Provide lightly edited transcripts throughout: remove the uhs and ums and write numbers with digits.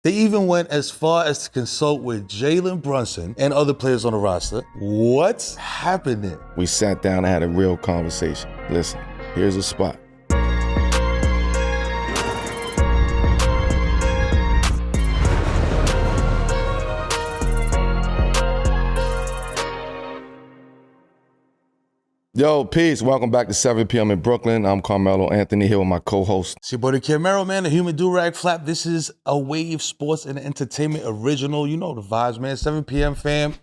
They even went as far as to consult with Jalen Brunson and other players on the roster. What's happening? We sat down and had a real conversation. Listen, here's a spot. Yo, peace. Welcome back to 7 p.m. in Brooklyn. I'm Carmelo Anthony here with my co-host. It's your boy, the Camaro, man, the human Durag flap. This is a Wave Sports and Entertainment original. You know the vibes, man. 7 p.m. fam.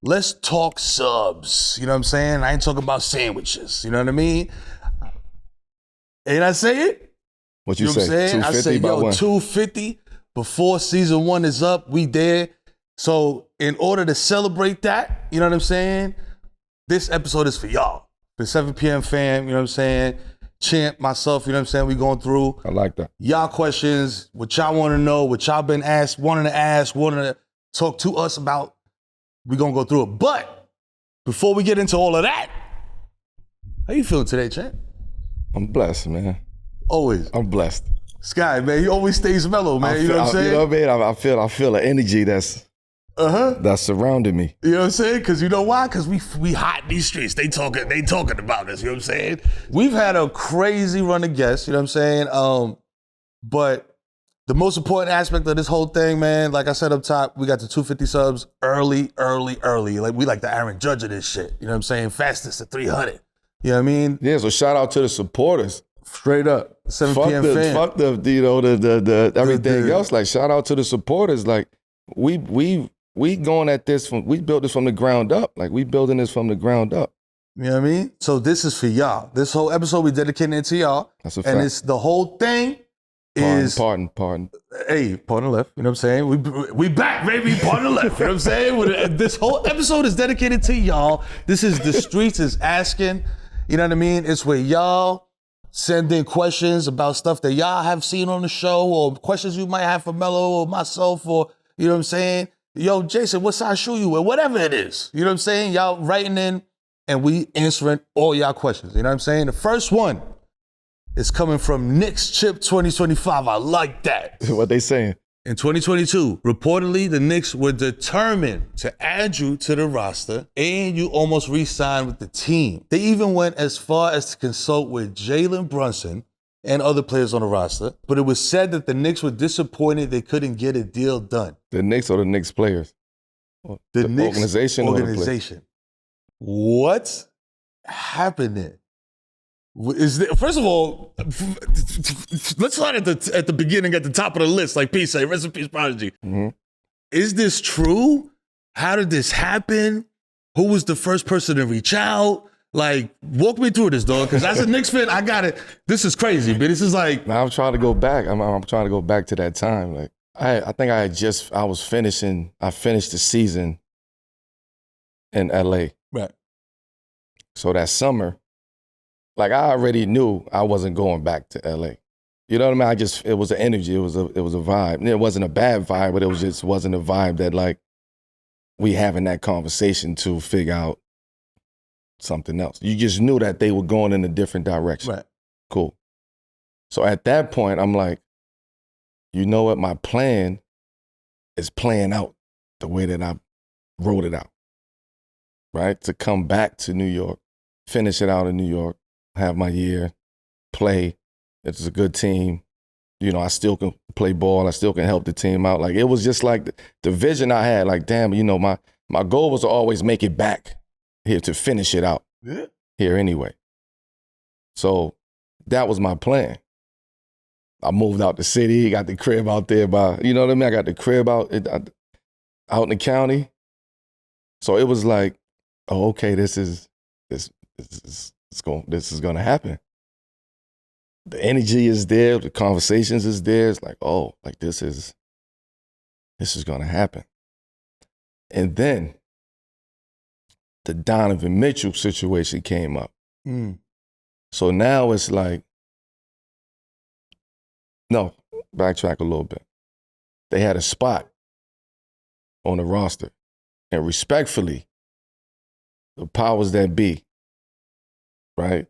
Let's talk subs. You know what I'm saying? I ain't talking about sandwiches. You know what I mean? Ain't I say it? What you know say? What I'm saying? 250 I say, by yo, when? 250 before season 1 is up. We there. So in order to celebrate that, you know what I'm saying? This episode is for y'all, the 7 p.m. fam, you know what I'm saying? Champ, myself, you know what I'm saying? We going through. I like that. Y'all questions, what y'all want to know, what y'all been asked, wanting to talk to us about. We gonna go through it. But before we get into all of that, how you feeling today, champ? I'm blessed, man. Always. I'm blessed. Sky, man, he always stays mellow, man. You know what I'm saying? You know what I mean? I feel the energy that's surrounding me. You know what I'm saying? Because you know why? Because we hot in these streets. They talking about us. You know what I'm saying? We've had a crazy run of guests. You know what I'm saying? But the most important aspect of this whole thing, man, like I said up top, we got the 250 subs early. Like we like the Aaron Judge of this shit. You know what I'm saying? Fastest to 300. You know what I mean? Yeah. So shout out to the supporters. Straight up, 7 p.m. fam. Fuck the the everything else. Like shout out to the supporters. Like we going at this we built this from the ground up. Like we building this from the ground up. You know what I mean? So this is for y'all. This whole episode we dedicating it to y'all. That's a fact. And it's the whole thing is pardon. Hey, pardon left. You know what I'm saying? We back, baby. Pardon left. You know what I'm saying? This whole episode is dedicated to y'all. This is the streets is asking. You know what I mean? It's where y'all send in questions about stuff that y'all have seen on the show, or questions you might have for Melo or myself, or you know what I'm saying? Yo, Jason, what size shoe you wear? Whatever it is. You know what I'm saying? Y'all writing in and we answering all y'all questions. You know what I'm saying? The first one is coming from Knicks Chip 2025. I like that. What they saying? In 2022, reportedly, the Knicks were determined to add you to the roster, and you almost re-signed with the team. They even went as far as to consult with Jalen Brunson and other players on the roster, but it was said that the Knicks were disappointed they couldn't get a deal done. The Knicks or the Knicks players? The Knicks organization. Organization. What's happening? First of all, let's start at the beginning, at the top of the list, like P say, rest in peace, Prodigy. Mm-hmm. Is this true? How did this happen? Who was the first person to reach out? Like, walk me through this, dog, because as a Knicks fan, I got it. This is crazy, but this is like... Now I'm trying to go back. I'm trying to go back to that time. Like, I think I finished the season in LA. Right. So that summer, like I already knew I wasn't going back to LA. You know what I mean? It was an energy, it was a vibe. And it wasn't a bad vibe, but wasn't a vibe that like we having that conversation to figure out something else. You just knew that they were going in a different direction. Right. Cool. So at that point, I'm like, you know what? My plan is playing out the way that I wrote it out. Right? To come back to New York, finish it out in New York, have my year, play. It's a good team. You know, I still can play ball. I still can help the team out. Like, it was just like the vision I had, like, damn, you know, my goal was to always make it back here to finish it out here anyway. So that was my plan. I moved out the city, got the crib out there you know what I mean? I got the crib out in the county. So it was like, oh, okay, this is going to happen. The energy is there, the conversations is there. It's like, oh, like this is going to happen. And then the Donovan Mitchell situation came up. So now it's like, no, backtrack a little bit. They had a spot on the roster, and respectfully, the powers that be, right?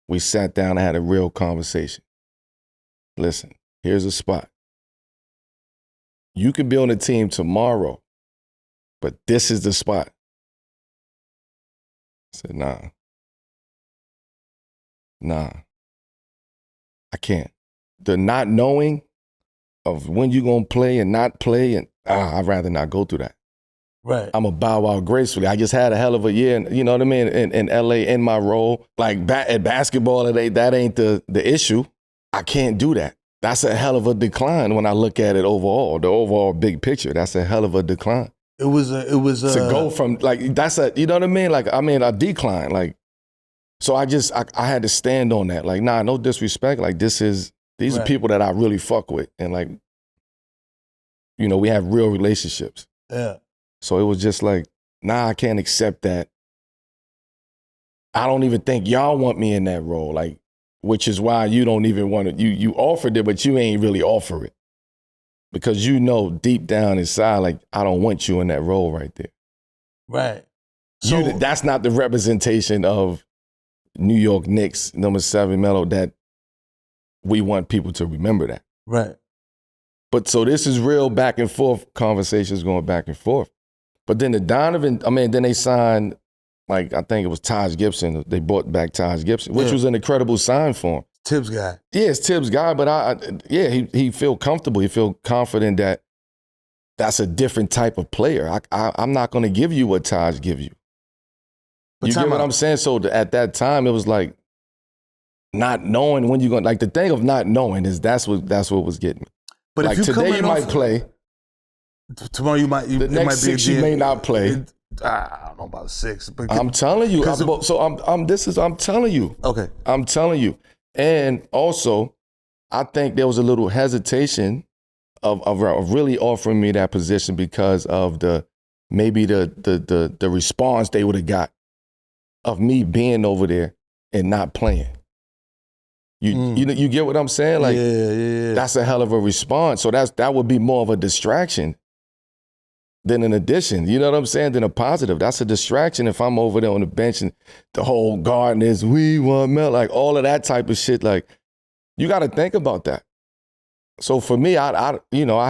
We sat down and had a real conversation. Listen, here's a spot. you could be on the team tomorrow, but this is the spot. I said, nah, I can't. The not knowing of when you're going to play and not play, and I'd rather not go through that. Right. I'm going to bow out gracefully. I just had a hell of a year, you know what I mean, in LA, in my role. Like at basketball, that ain't the issue. I can't do that. That's a hell of a decline when I look at it overall, the overall big picture. That's a hell of a decline. It was to go from, like, that's a, you know what I mean? Like, I mean, a decline. Like, so I had to stand on that. Like, nah, no disrespect. Like, these are people that I really fuck with. And like, you know, we have real relationships. Yeah. So it was just like, nah, I can't accept that. I don't even think y'all want me in that role. Like, which is why you don't even want to, you offered it, but you ain't really offer it. Because you know deep down inside, like, I don't want you in that role right there. Right. So that's not the representation of New York Knicks, No.7 Melo, that we want people to remember that. Right. But so this is real back and forth conversations going back and forth. But then then they signed, like, I think it was Taj Gibson. They brought back Taj Gibson, which was an incredible sign for him. Tibbs guy. Yeah, it's Tibbs guy, but he feel comfortable. He feel confident that that's a different type of player. I'm not going to give you what Taj gives you. You get what I'm saying? So at that time, it was like not knowing when you're going. Like, the thing of not knowing is that's what was getting me. But like, if you today you might play. Tomorrow you might. The next 6 you may not play. I don't know about 6. But I'm telling you. I'm telling you. Okay. I'm telling you. And also, I think there was a little hesitation of really offering me that position because of the response they would have got of me being over there and not playing. You get what I'm saying? Like, yeah. That's a hell of a response. So that would be more of a distraction than an addition. You know what I'm saying? Than a positive. That's a distraction if I'm over there on the bench and the whole garden is, we want Mel, like all of that type of shit. Like, you got to think about that. So for me, I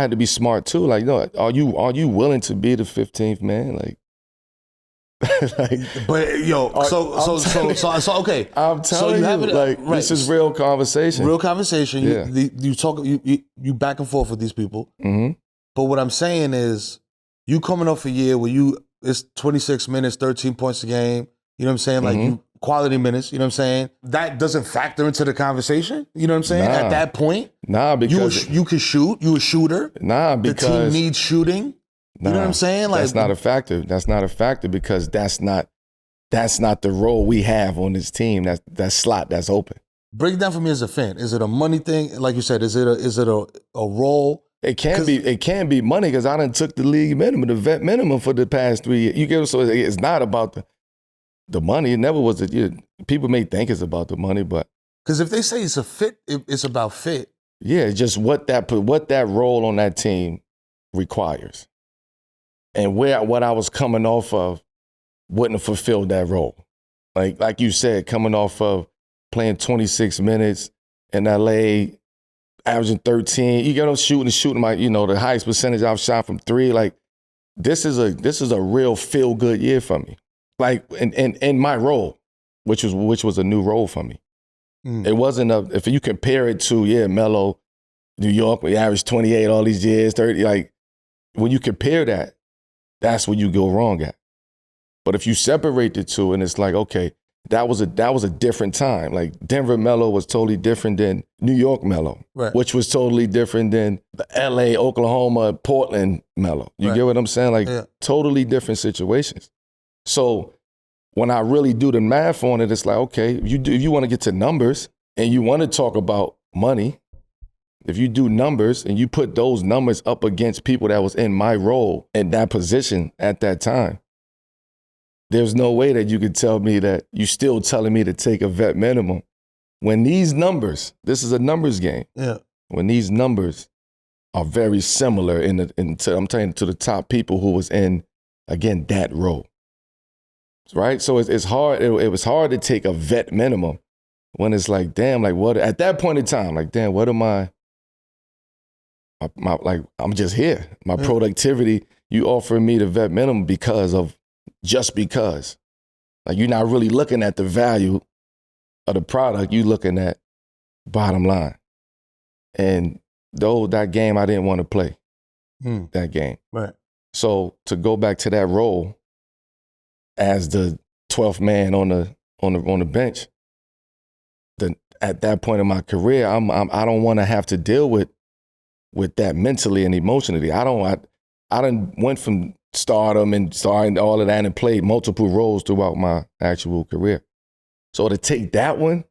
had to be smart too. Like, are you willing to be the 15th man? Like, but so okay. I'm telling this is real conversation. Real conversation. Yeah. You back and forth with these people. Mm-hmm. But what I'm saying is, you coming off a year where it's 26 minutes, 13 points a game. You know what I'm saying? Like, you quality minutes. You know what I'm saying? That doesn't factor into the conversation. You know what I'm saying? At that point, because you can shoot. You a shooter. Because the team needs shooting. You know what I'm saying? Like, that's not a factor. That's not a factor because that's not the role we have on this team. That slot that's open. Break it down for me as a fan. Is it a money thing? Like you said, is it a role? It can be money because I done took the league minimum, the vet minimum for the past 3 years. You get it? So it's not about the money. It never was. People may think it's about the money, but because if they say it's a fit, it's about fit. Yeah, just what that role on that team requires, and what I was coming off of wouldn't have fulfilled that role. Like you said, coming off of playing 26 minutes in LA. Averaging 13, you get shooting my, the highest percentage I've shot from 3. Like, this is a real feel good year for me. Like, in my role, which was a new role for me. It wasn't if you compare it to Melo, New York, we averaged 28 all these years, 30. Like, when you compare that, that's where you go wrong at. But if you separate the two, and it's like, okay, that was a different time. Like, Denver Melo was totally different than New York Melo, right, which was totally different than the LA, Oklahoma, Portland Melo. You get what I'm saying? Like, totally different situations. So when I really do the math on it, it's like, okay, if you want to get to numbers and you want to talk about money, if you do numbers and you put those numbers up against people that was in my role in that position at that time, there's no way that you could tell me that you still telling me to take a vet minimum when these numbers, this is a numbers game. Yeah. When these numbers are very similar I'm telling to the top people who was in, again, that role. Right? So it's hard. It was hard to take a vet minimum when it's like, damn, like what, at that point in time, like, damn, what am I like I'm just here. My productivity, you offering me the vet minimum just because. Like you're not really looking at the value of the product, you looking at bottom line. And though that game I didn't want to play. That game. Right. So to go back to that role as the 12th man on the bench, at that point in my career, I don't want to have to deal with that mentally and emotionally. I done went from stardom and starting all of that and played multiple roles throughout my actual career. So to take that one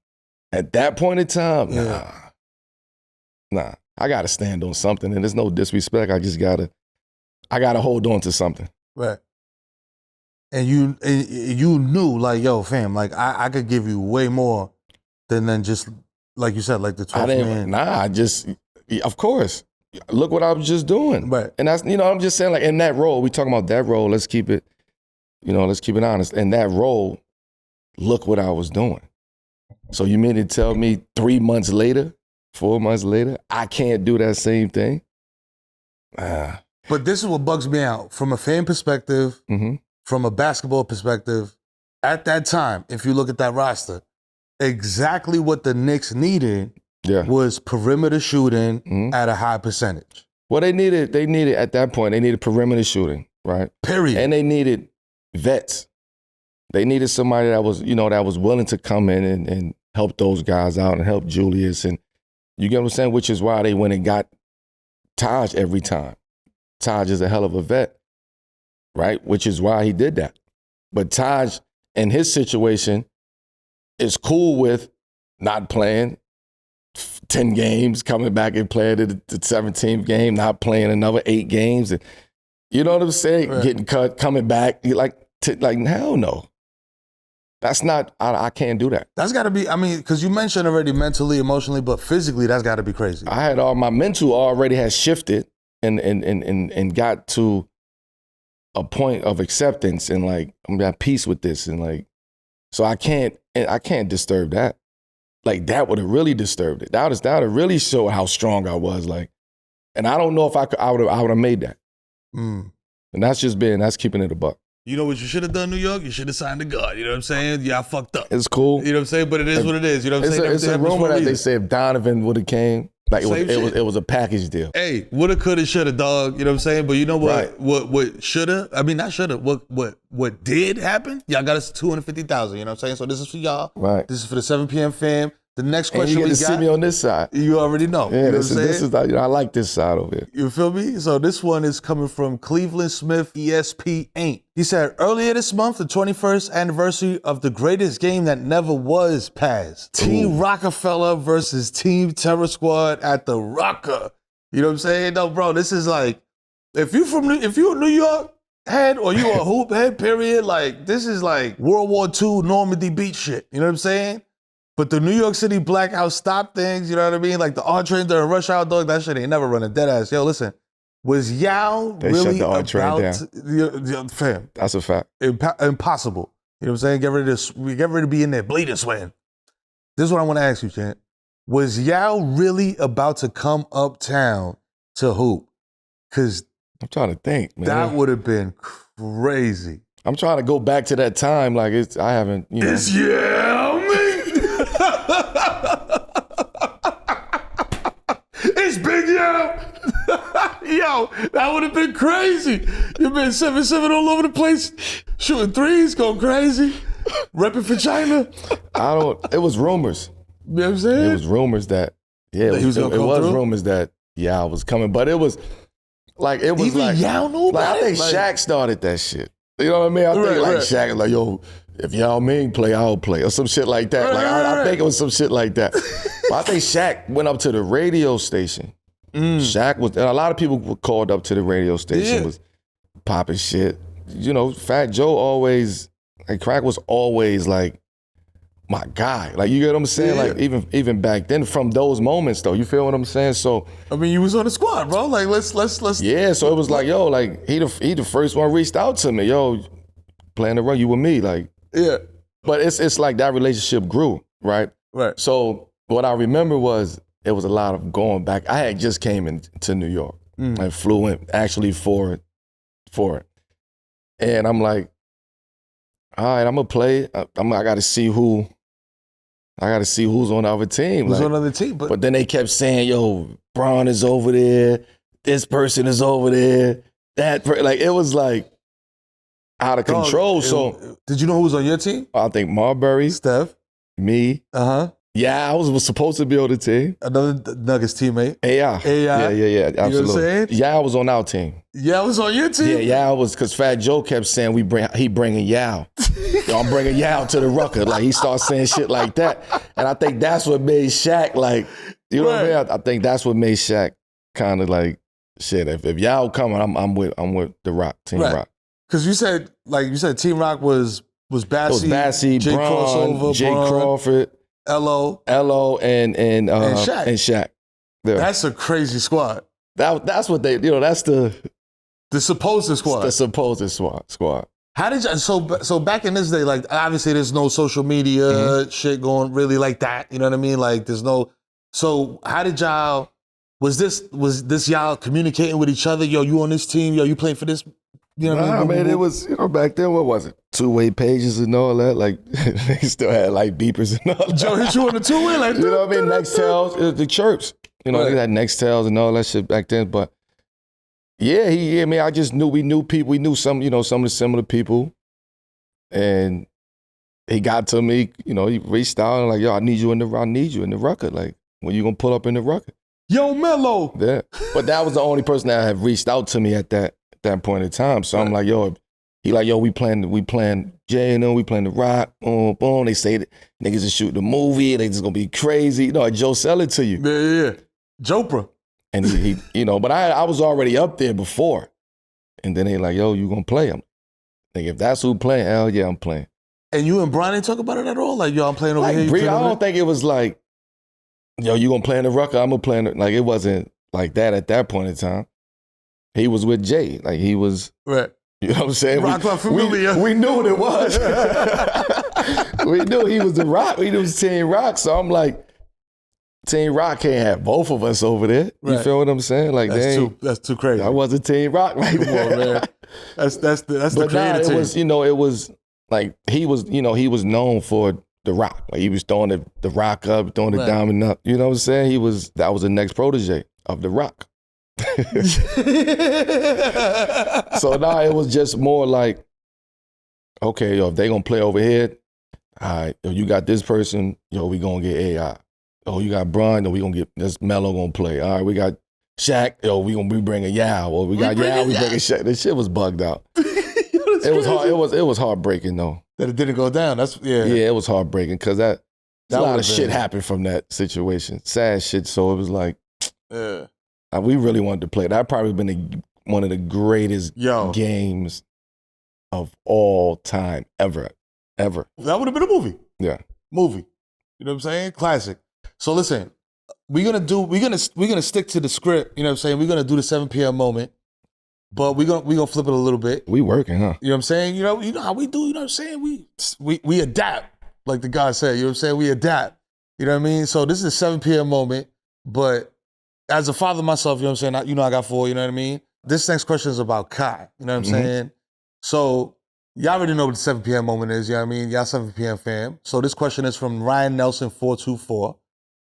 at that point in time, nah. I gotta stand on something, and there's no disrespect. I gotta hold on to something. Right. And you knew, like, yo, fam, like I could give you way more than just, like you said, like the 12th man. Nah, of course. Look what I was just doing. Right. And that's, I'm just saying, like, in that role, we talking about that role, let's keep it honest. In that role, look what I was doing. So you mean to tell me 3 months later, 4 months later, I can't do that same thing? But this is what bugs me out. From a fan perspective, from a basketball perspective, at that time, if you look at that roster, exactly what the Knicks needed was perimeter shooting at a high percentage. Well, they needed at that point, they needed perimeter shooting, right? Period. And they needed vets. They needed somebody that was, that was willing to come in and help those guys out and help Julius. And you get what I'm saying? Which is why they went and got Taj every time. Taj is a hell of a vet, right? Which is why he did that. But Taj, in his situation, is cool with not playing 10 games, coming back and playing the 17th game, not playing another 8 games. And, you know what I'm saying? Right. Getting cut, coming back. Like hell no. That's not, I can't do that. That's got to be, because you mentioned already mentally, emotionally, but physically, that's got to be crazy. I had my mental already has shifted and got to a point of acceptance and like, I'm at peace with this. And like, so I can't disturb that. Like that would have really disturbed it. That would have really showed how strong I was. Like, and I don't know if I would have made that. And that's keeping it a buck. You know what you should have done, New York? You should have signed the guard. You know what I'm saying? Yeah, I fucked up. It's cool. You know what I'm saying? But it is what it is. You know what I'm saying? It's a rumor that they say if Donovan would have came, like it was a package deal. Hey, woulda, coulda, shoulda, dog. You know what I'm saying? But you know what? Right. What shoulda? I mean, not shoulda. What did happen? Y'all got us $250,000. You know what I'm saying? So this is for y'all. Right. This is for the 7 p.m. fam. The next question and you get to see me on this side. You already know. Yeah, you know this is I like this side over here. You feel me? So this one is coming from Cleveland Smith ESP Ain't. He said, earlier this month, the 21st anniversary of the greatest game that never was passed. Team Rockefeller versus Team Terror Squad at the Rocker. You know what I'm saying? No, bro, this is like, if you're a New York head or you a hoop head, period, like this is like World War II Normandy beach shit. You know what I'm saying? But the New York City blackout stopped things, you know what I mean? Like the R train during rush hour, dog, that shit ain't never running dead ass. Yo, listen, was Yao really shut the R about train fam? That's a fact. Impossible. You know what I'm saying? Get ready to be in there bleeding, sweating. This is what I want to ask you, Chant. Was Yao really about to come uptown to hoop? Because I'm trying to think, man. That would have been crazy. I'm trying to go back to that time. Like I haven't, It's Yao, man. It's Big Yao. Yo, that would have been crazy. You've been 7-7 all over the place, shooting threes, going crazy, repping for China. It was rumors. You know what I'm saying? It was rumors that, it was rumors that Yao was coming, but it was like, Even like, Yao knew about I think Shaq started that shit. You know what I mean? I think Shaq, like, yo, if Yao Ming play, I'll play, or some shit like that. I think it was some shit like that. But I think Shaq went up to the radio station. Shaq was, and a lot of people were called up to the radio station, was popping shit. You know, Fat Joe always, like Crack was always like my guy. Like, you get what I'm saying? Yeah. Like even back then, from those moments though, you feel what I'm saying? So I mean, you was on the squad, bro. Like let's. Yeah, so it was like, yo, like he the first one reached out to me, yo, playing the run, you with me, like. Yeah. But it's like that relationship grew, right? Right. So what I remember was it was a lot of going back. I had just came into New York. I flew in actually for it. And I'm like, all right, I'm gonna play. I gotta see who's on the other team. Who's like, on the other team? But then they kept saying, yo, Braun is over there. This person is over there. Like, it was like out of control. So did you know who was on your team? I think Marbury, Steph, me. Yeah, I was supposed to be on the team. Another Nuggets teamate. AI. Yeah, absolutely. You know what I'm saying? Yeah, I was on our team. Yeah, I was on your team? Yeah, I was, because Fat Joe kept saying he bringing Yao. Yo, I'm bringing Yao to the Rucker. Like, he started saying shit like that. And I think that's what made Shaq, like, you know what I mean? I think that's what made Shaq kind of like, shit, if Yao coming, I'm with the Rock, Team Rock. Because you said Team Rock was Bassey, it was Bassey, Jay Braun, Crossover, Jay Crawford, Elo, and Shaq. And Shaq. Yeah. That's a crazy squad. That's what they, that's the supposed squad. The supposed squad. How did you, so back in this day, like, obviously there's no social media shit going really like that, you know what I mean? Like, there's no, so how did y'all, was this y'all communicating with each other? Yo, you on this team? Yo, you playing for this? You know what I mean? It was, back then, what was it? Two-way pages and all that. Like, they still had, like, beepers and all that. Joe hit you on the two-way? Like, you know what I mean? Nextels, the chirps. You know, they had Nextels and all that shit back then. But, yeah, I just knew, we knew people. We knew some of the similar people. And he got to me, he reached out and like, yo, I need you in the Rucker. Like, when you gonna pull up in the Rucker? Yo, Melo. Yeah. But that was the only person that had reached out to me at that point in time. So I'm like, yo, he like, yo, we playing J&M, we playing the Rock, boom, boom. They say that niggas is shooting a movie, they just gonna be crazy. Joe sell it to you. Yeah. Jopra. And he but I was already up there before. And then they like, yo, you gonna play him? Like, if that's who playing, hell yeah, I'm playing. And you and Brian didn't talk about it at all? Like, yo, I'm playing over here. I don't think it was like, yo, you gonna play in the Rucker? I'm gonna play in the, like, it wasn't like that at that point in time. He was with Jay. Like, he was, right. You know what I'm saying? We knew what it was. We knew he was the Rock. We knew Team Rock. So I'm like, Team Rock can't have both of us over there. You feel what I'm saying? Like, that's too crazy. I wasn't Team Rock like that. Come on, man. That's the creative team. It was like, he was known for the Rock. Like, he was throwing the Rock up, throwing the diamond up. You know what I'm saying? That was the next protege of the Rock. So now it was just more like, okay, yo, if they gonna play over here, all right, yo, you got this person, yo, we gonna get AI. Oh, you got Braun, yo, we gonna get this Melo gonna play. All right, we got Shaq, yo, we bringing Yao. Or we got Yao, we bringing Shaq. This shit was bugged out. It was hard. It was heartbreaking though. That it didn't go down. Yeah, it was heartbreaking because a lot of shit happened from that situation. Sad shit. So it was like, we really wanted to play. That probably been one of the greatest games of all time ever. That would have been a movie. Yeah, movie. You know what I'm saying? Classic. So listen, we're gonna stick to the script. You know what I'm saying? We're gonna do the 7 p.m. moment, but we're gonna flip it a little bit. We working, huh? You know what I'm saying? You know how we do. You know what I'm saying? We adapt, like the guy said. You know what I'm saying? We adapt. You know what I mean? So this is a 7 p.m. moment, but as a father myself, you know what I'm saying? I got 4, you know what I mean? This next question is about Kai, you know what I'm saying? So y'all already know what the 7 p.m. moment is, you know what I mean? Y'all 7 p.m. fam. So this question is from Ryan Nelson 424.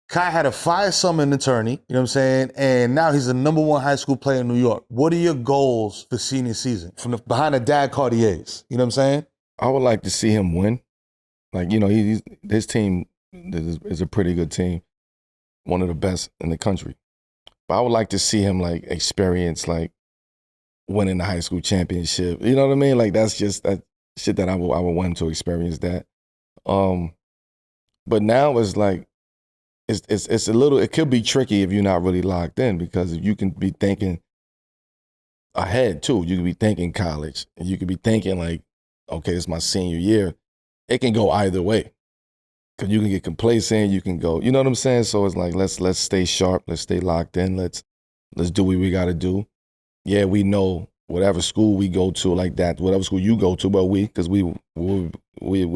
Kai had a fire summon attorney, you know what I'm saying? And now he's the #1 high school player in New York. What are your goals for senior season from behind the dad Cartiers? You know what I'm saying? I would like to see him win. Like, his team is a pretty good team. One of the best in the country. But I would like to see him like experience like winning the high school championship. You know what I mean? Like, that's just that shit that I would want him to experience that. But now it's like it's a little, it could be tricky if you're not really locked in, because you can be thinking ahead too. You could be thinking college, and you could be thinking like, okay, it's my senior year. It can go either way. Cause you can get complacent, you can go, you know what I'm saying? So it's like, let's stay sharp, let's stay locked in, let's do what we gotta do. Yeah, we know whatever school we go to like that, whatever school you go to, but because we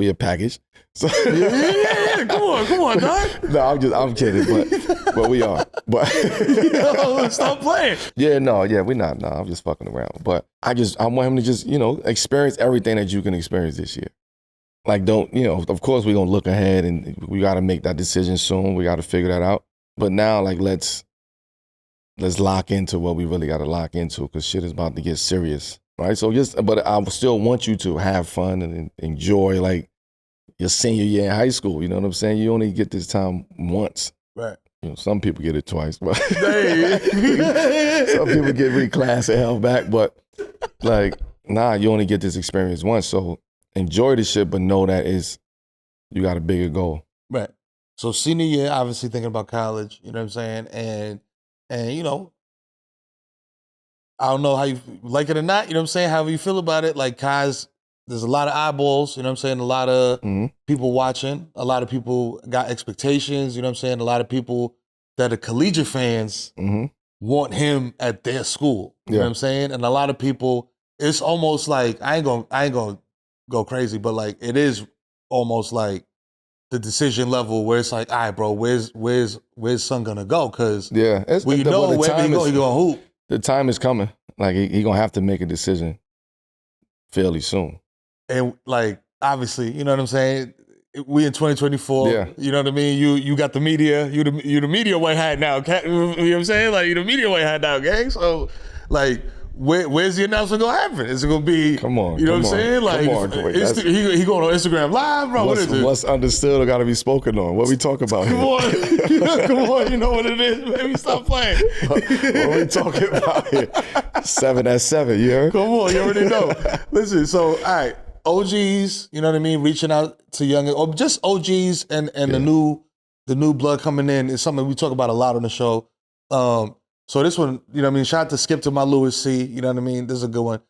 a package. So yeah. Come on, dog. No, I'm kidding, but we are. But Yo, stop playing. Yeah, we're not. No, I'm just fucking around. But I want him to just, experience everything that you can experience this year. Like, of course we're gonna look ahead and we gotta make that decision soon. We gotta figure that out. But now, like, let's lock into what we really gotta lock into, because shit is about to get serious. Right? So but I still want you to have fun and enjoy, like, your senior year in high school. You know what I'm saying? You only get this time once. Right. Some people get it twice, but some people get reclassed and held back. But like, nah, you only get this experience once. So enjoy the shit, but know that you got a bigger goal. Right. So senior year, obviously thinking about college. You know what I'm saying? And I don't know how you like it or not. You know what I'm saying? However you feel about it, like, Kai's. There's a lot of eyeballs, you know what I'm saying? A lot of people watching. A lot of people got expectations, you know what I'm saying? A lot of people that are collegiate fans want him at their school, you know what I'm saying? And a lot of people, it's almost like, I ain't gonna go crazy, but like, it is almost like the decision level where it's like, all right, bro, where's son gonna go? Because we know wherever he go, he gonna hoop. The time is coming. Like, he gonna have to make a decision fairly soon. And like, obviously, you know what I'm saying? We in 2024. You know what I mean? You got the media. You the media white hat now. You know what I'm saying? Like, you the media white hat now, gang. So, like, where's the announcement gonna happen? Is it gonna be? Come on. You know what I'm saying? Like, he going on Instagram Live, bro. What is it? What's understood or got to be spoken on? What we talk about here? Come on. You know what it is? Maybe stop playing. What we talking about here? 7 at 7. You heard? Come on. You already know. Listen. So, all right. OGs, you know what I mean, reaching out to younger, or just OGs and the new blood coming in is something we talk about a lot on the show. So this one, you know what I mean, shout out to Skip to my Lewis C, you know what I mean, this is a good one.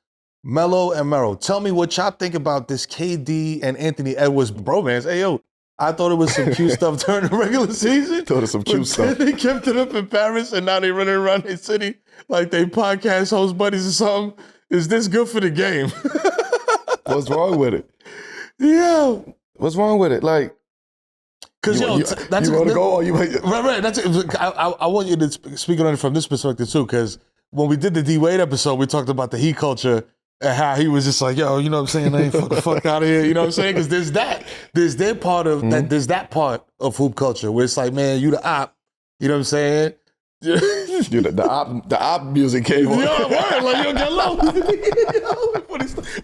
Melo and Mero, tell me what y'all think about this KD and Anthony Edwards bromance. Hey, yo, I thought it was some cute stuff during the regular season. Thought it was some cute stuff. They kept it up in Paris and now they running around the city like they podcast host buddies or something. Is this good for the game? What's wrong with it? Yeah. What's wrong with it? Like, because that's you want to go or you right. That's it. I want you to speak on it from this perspective too, because when we did the D Wade episode, we talked about the Heat culture and how he was just like, yo, you know what I'm saying? I ain't fuck out of here. You know what I'm saying? Because there's their part of that. There's that part of hoop culture where it's like, man, you the op. You know what I'm saying? Dude, the op music came on. Yo, word, like, yo, get low.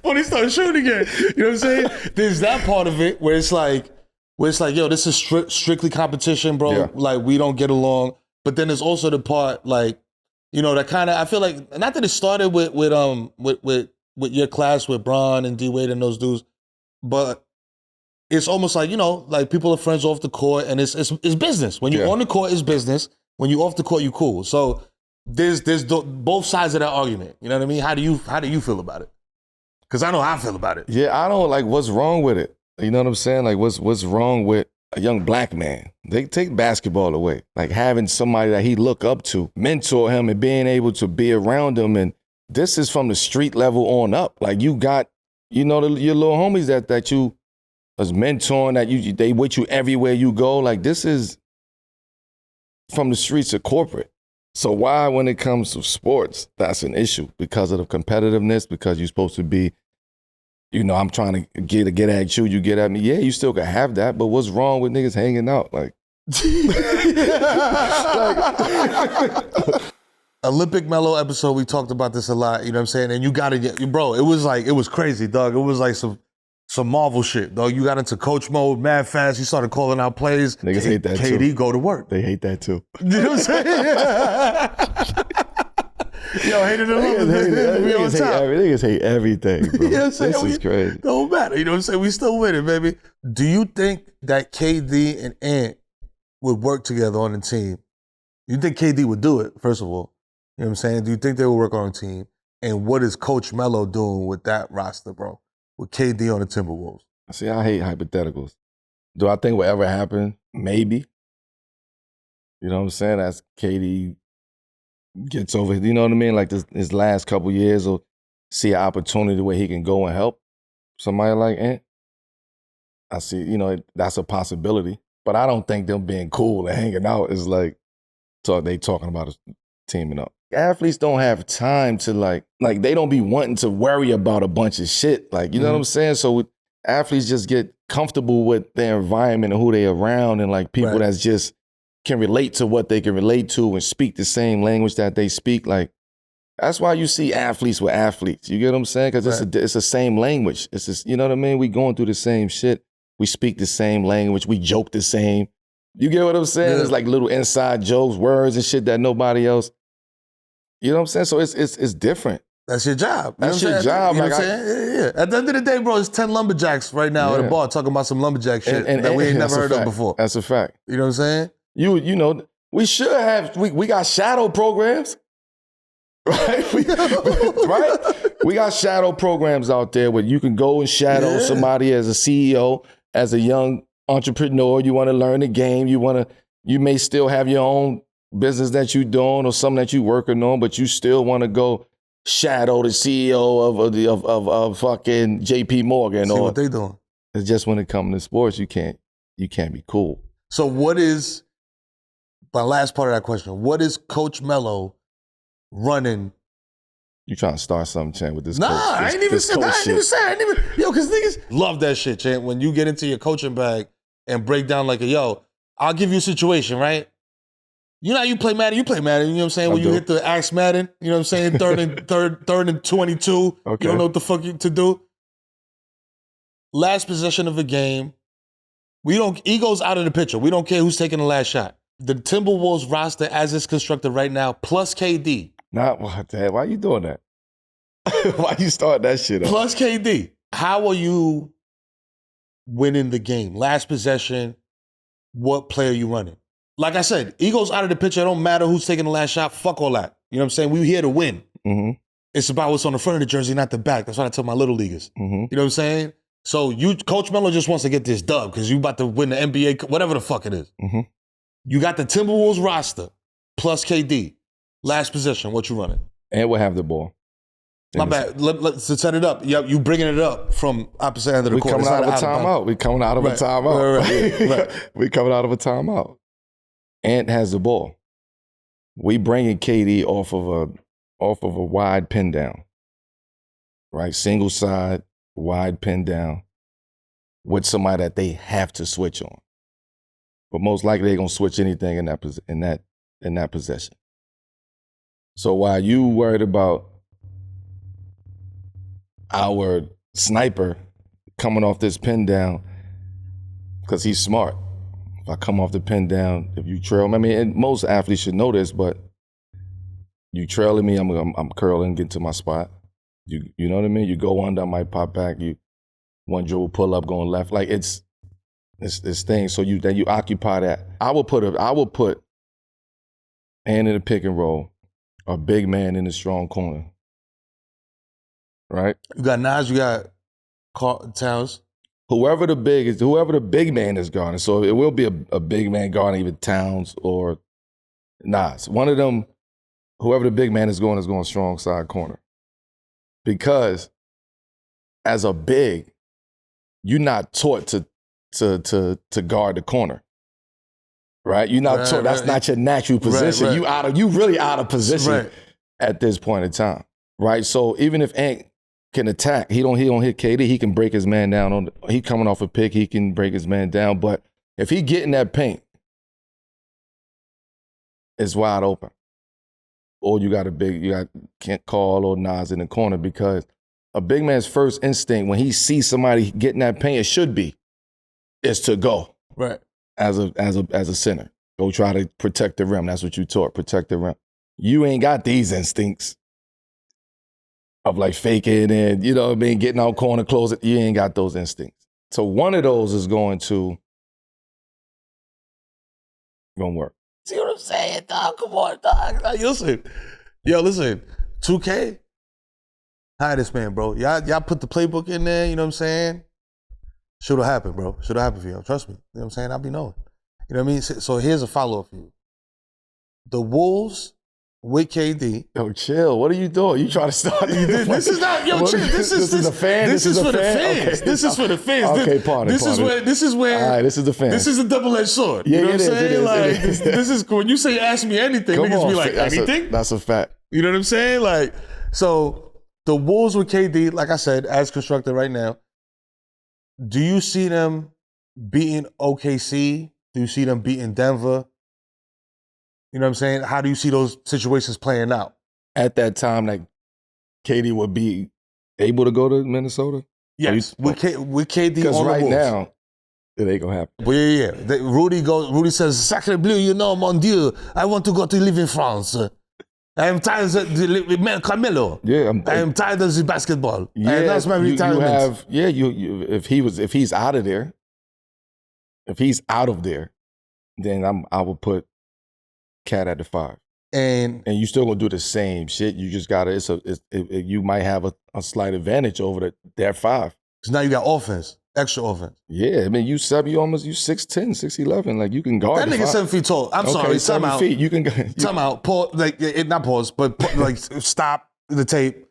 When he started shooting again. You know what I'm saying? There's that part of it where it's like, yo, this is strictly competition, bro. Yeah. Like, we don't get along. But then there's also the part, like, you know, that kind of, I feel like, not that it started with your class with Bron and D Wade and those dudes, but it's almost like, you know, like, people are friends off the court and it's business. When you're on the court, it's business. When you off the court, you cool. So there's both sides of that argument. You know what I mean? How do you feel about it? Because I know how I feel about it. Yeah, I don't like what's wrong with it. You know what I'm saying? Like, what's wrong with a young black man? They take basketball away. Like, having somebody that he look up to, mentor him, and being able to be around him. And this is from the street level on up. Like, you got, you know, your little homies that you was mentoring, that they with you everywhere you go. Like, this is from the streets of corporate. So why, when it comes to sports, that's an issue? Because of the competitiveness, because you're supposed to be, you know, I'm trying to get at you, you get at me. Yeah, you still can have that, but what's wrong with niggas hanging out? Like, Olympic Melo episode, we talked about this a lot, you know what I'm saying? And you gotta get, bro, it was crazy, dog. It was like some Marvel shit, dog. You got into coach mode mad fast. You started calling out plays. Niggas hate that too. KD, go to work. They hate that too. You know what I'm saying? Yo, hated it. Niggas hate everything, bro. You know what I'm saying? This is crazy. Don't matter. You know what I'm saying? We still winning, baby. Do you think that KD and Ant would work together on the team? You think KD would do it, first of all? You know what I'm saying? Do you think they would work on a team? And what is Coach Melo doing with that roster, bro? With KD on the Timberwolves? See, I hate hypotheticals. Do I think it will ever happen? Maybe. You know what I'm saying? As KD gets over, you know what I mean? Like his last couple years, will see an opportunity where he can go and help somebody like Ant. I see, you know, that's a possibility. But I don't think them being cool and hanging out is like, they talking about us teaming up. Athletes don't have time to like they don't be wanting to worry about a bunch of shit. Like, you know what I'm saying? So athletes just get comfortable with their environment and who they around, and like people that's just can relate to what they can relate to and speak the same language that they speak. Like, that's why you see athletes with athletes. You get what I'm saying? Because it's the same language. It's just, you know what I mean? We going through the same shit. We speak the same language. We joke the same. You get what I'm saying? It's like little inside jokes, words and shit that nobody else. You know what I'm saying? So it's different. That's your job. That's your job. You know what I'm saying? Yeah. At the end of the day, bro, it's 10 lumberjacks right now at a bar talking about some lumberjack shit that we ain't never heard of before. That's a fact. You know what I'm saying? You know, we should have, we got shadow programs. Right? Right? We got shadow programs out there where you can go and shadow somebody as a CEO, as a young entrepreneur. You want to learn the game. You may still have your own business that you're doing or something that you're working on, but you still want to go shadow the CEO of fucking JP Morgan. See what they doing. It's just when it comes to sports, you can't be cool. So what is, my last part of that question, what is Coach Melo running? You trying to start something, Champ, with this coach? I ain't even say. Yo, because niggas love that shit, Champ. When you get into your coaching bag and break down like, yo, I'll give you a situation, right? You know how you play Madden? You play Madden, you know what I'm saying? When you hit the axe Madden, you know what I'm saying? Third and 22. Okay. You don't know what the fuck to do. Last possession of a game. Ego's out of the picture. We don't care who's taking the last shot. The Timberwolves roster as it's constructed right now, plus KD. Why you doing that? Why you start that shit up? Plus KD. How are you winning the game? Last possession, what play are you running? Like I said, ego's out of the picture. It don't matter who's taking the last shot. Fuck all that. You know what I'm saying? We here to win. Mm-hmm. It's about what's on the front of the jersey, not the back. That's what I tell my little leaguers. Mm-hmm. You know what I'm saying? So Coach Melo just wants to get this dub because you about to win the NBA, whatever the fuck it is. Mm-hmm. You got the Timberwolves roster plus KD. Last possession, what you running? And we'll have the ball. My bad. Let's set it up. You bringing it up from opposite end of the court. We coming out of a timeout. We coming out of a timeout. Right. We coming out of a timeout. Ant has the ball. We bringing KD off of a wide pin down. Right? Single side, wide pin down with somebody that they have to switch on. But most likely they're gonna switch anything in that possession. So while you worried about our sniper coming off this pin down, because he's smart. If I come off the pin down, if you trail me, I mean, and most athletes should know this, but you trailing me, I'm curling, get to my spot. You know what I mean? You go under, I might pop back. You one dribble, pull up, going left. Like it's thing. So you occupy that. I will put hand in the pick and roll, a big man in the strong corner. Right? You got Nas, you got Towns. Whoever the big man is guarding. So it will be a big man guarding either Towns or Nas. One of them, whoever the big man is going strong side corner. Because as a big, you're not taught to guard the corner. Right? You're not taught. That's not your natural position. Right. You really out of position at this point in time. Right? So even if Ant can attack, he don't hit KD, he can break his man down he coming off a pick, he can break his man down. But if he get in that paint, it's wide open. Or you got can't call or Nas in the corner, because a big man's first instinct when he sees somebody getting that paint, it should be, is to go. Right. As a center. Go try to protect the rim. That's what you taught, protect the rim. You ain't got these instincts of like faking and, you know what I mean, getting out corner, close it. You ain't got those instincts. So one of those is going to work. See what I'm saying, dog? Come on, dog. Listen. 2K, hire this man, bro. Y'all put the playbook in there, you know what I'm saying? Should've happened, bro. Should've happened for you. Trust me. You know what I'm saying? I'll be knowing. You know what I mean? So here's a follow-up for you. The Wolves with KD. Yo, chill. What are you doing? You trying to start? This is not, yo, chill. This is a fan. This is for the fans. This is for the fans. Okay, pardon. This is where. All right, this is the fans. This is a double-edged sword. Yeah, you know what I'm saying? It is. This is when you say ask me anything, niggas be like, anything? That's a fact. You know what I'm saying? Like, so the Wolves with KD, like I said, as constructed right now, do you see them beating OKC? Do you see them beating Denver? You know what I'm saying? How do you see those situations playing out? At that time, like, KD would be able to go to Minnesota? Yes, with KD on the Because right Wolves. now, it ain't going to happen. Well, yeah. Rudy says, Sacre bleu, you know, mon Dieu, I want to go to live in France. I am tired of Carmelo. Yeah, I am tired of the basketball. Yeah, and that's my retirement. If he's out of there, then I will put Cat at the 5. And you still gonna do the same shit. You just gotta. You might have a slight advantage over their 5. Because now you got offense, extra offense. Yeah, I mean you 6'10", 6'11". Like you can guard. That nigga 7 feet tall. I'm sorry. 7 feet. You can. Time out. Pause. Like not pause, but like stop the tape.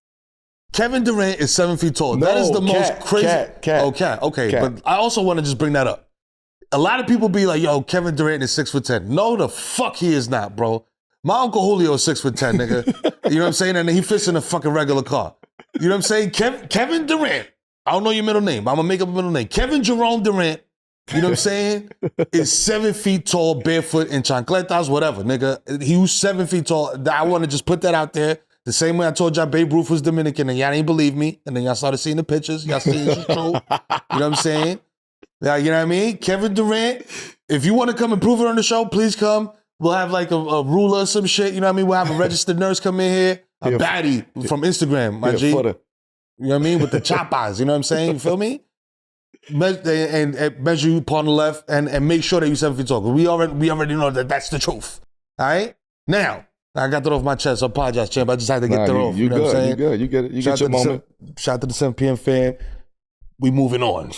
Kevin Durant is 7 feet tall. No, that is the most crazy. Cat. Okay. But I also want to just bring that up. A lot of people be like, "Yo, Kevin Durant is 6'10". No, the fuck he is not, bro. My Uncle Julio is 6'10", nigga. You know what I'm saying? And he fits in a fucking regular car. You know what I'm saying? Kevin Durant. I don't know your middle name. I'm gonna make up a middle name. Kevin Jerome Durant. You know what I'm saying? Is 7 feet tall, barefoot, in chancletas, whatever, nigga. He was 7 feet tall. I want to just put that out there. The same way I told y'all Babe Ruth was Dominican, and y'all didn't believe me, and then y'all started seeing the pictures. Y'all seen it's true. You know what I'm saying? Now, you know what I mean? Kevin Durant. If you want to come and prove it on the show, please come. We'll have like a ruler or some shit. You know what I mean? We'll have a registered nurse come in here. A baddie from Instagram, my G. Footer. You know what I mean? With the chop eyes. You know what I'm saying? You feel me? And measure you upon the left and make sure that you're 7 feet tall. We already know that that's the truth. All right? Now, I got that off my chest. I apologize, champ. I just had to get that off. You know what I'm saying? You good. You get it. You get your moment. Shout out to the 7 p.m. fan. We moving on.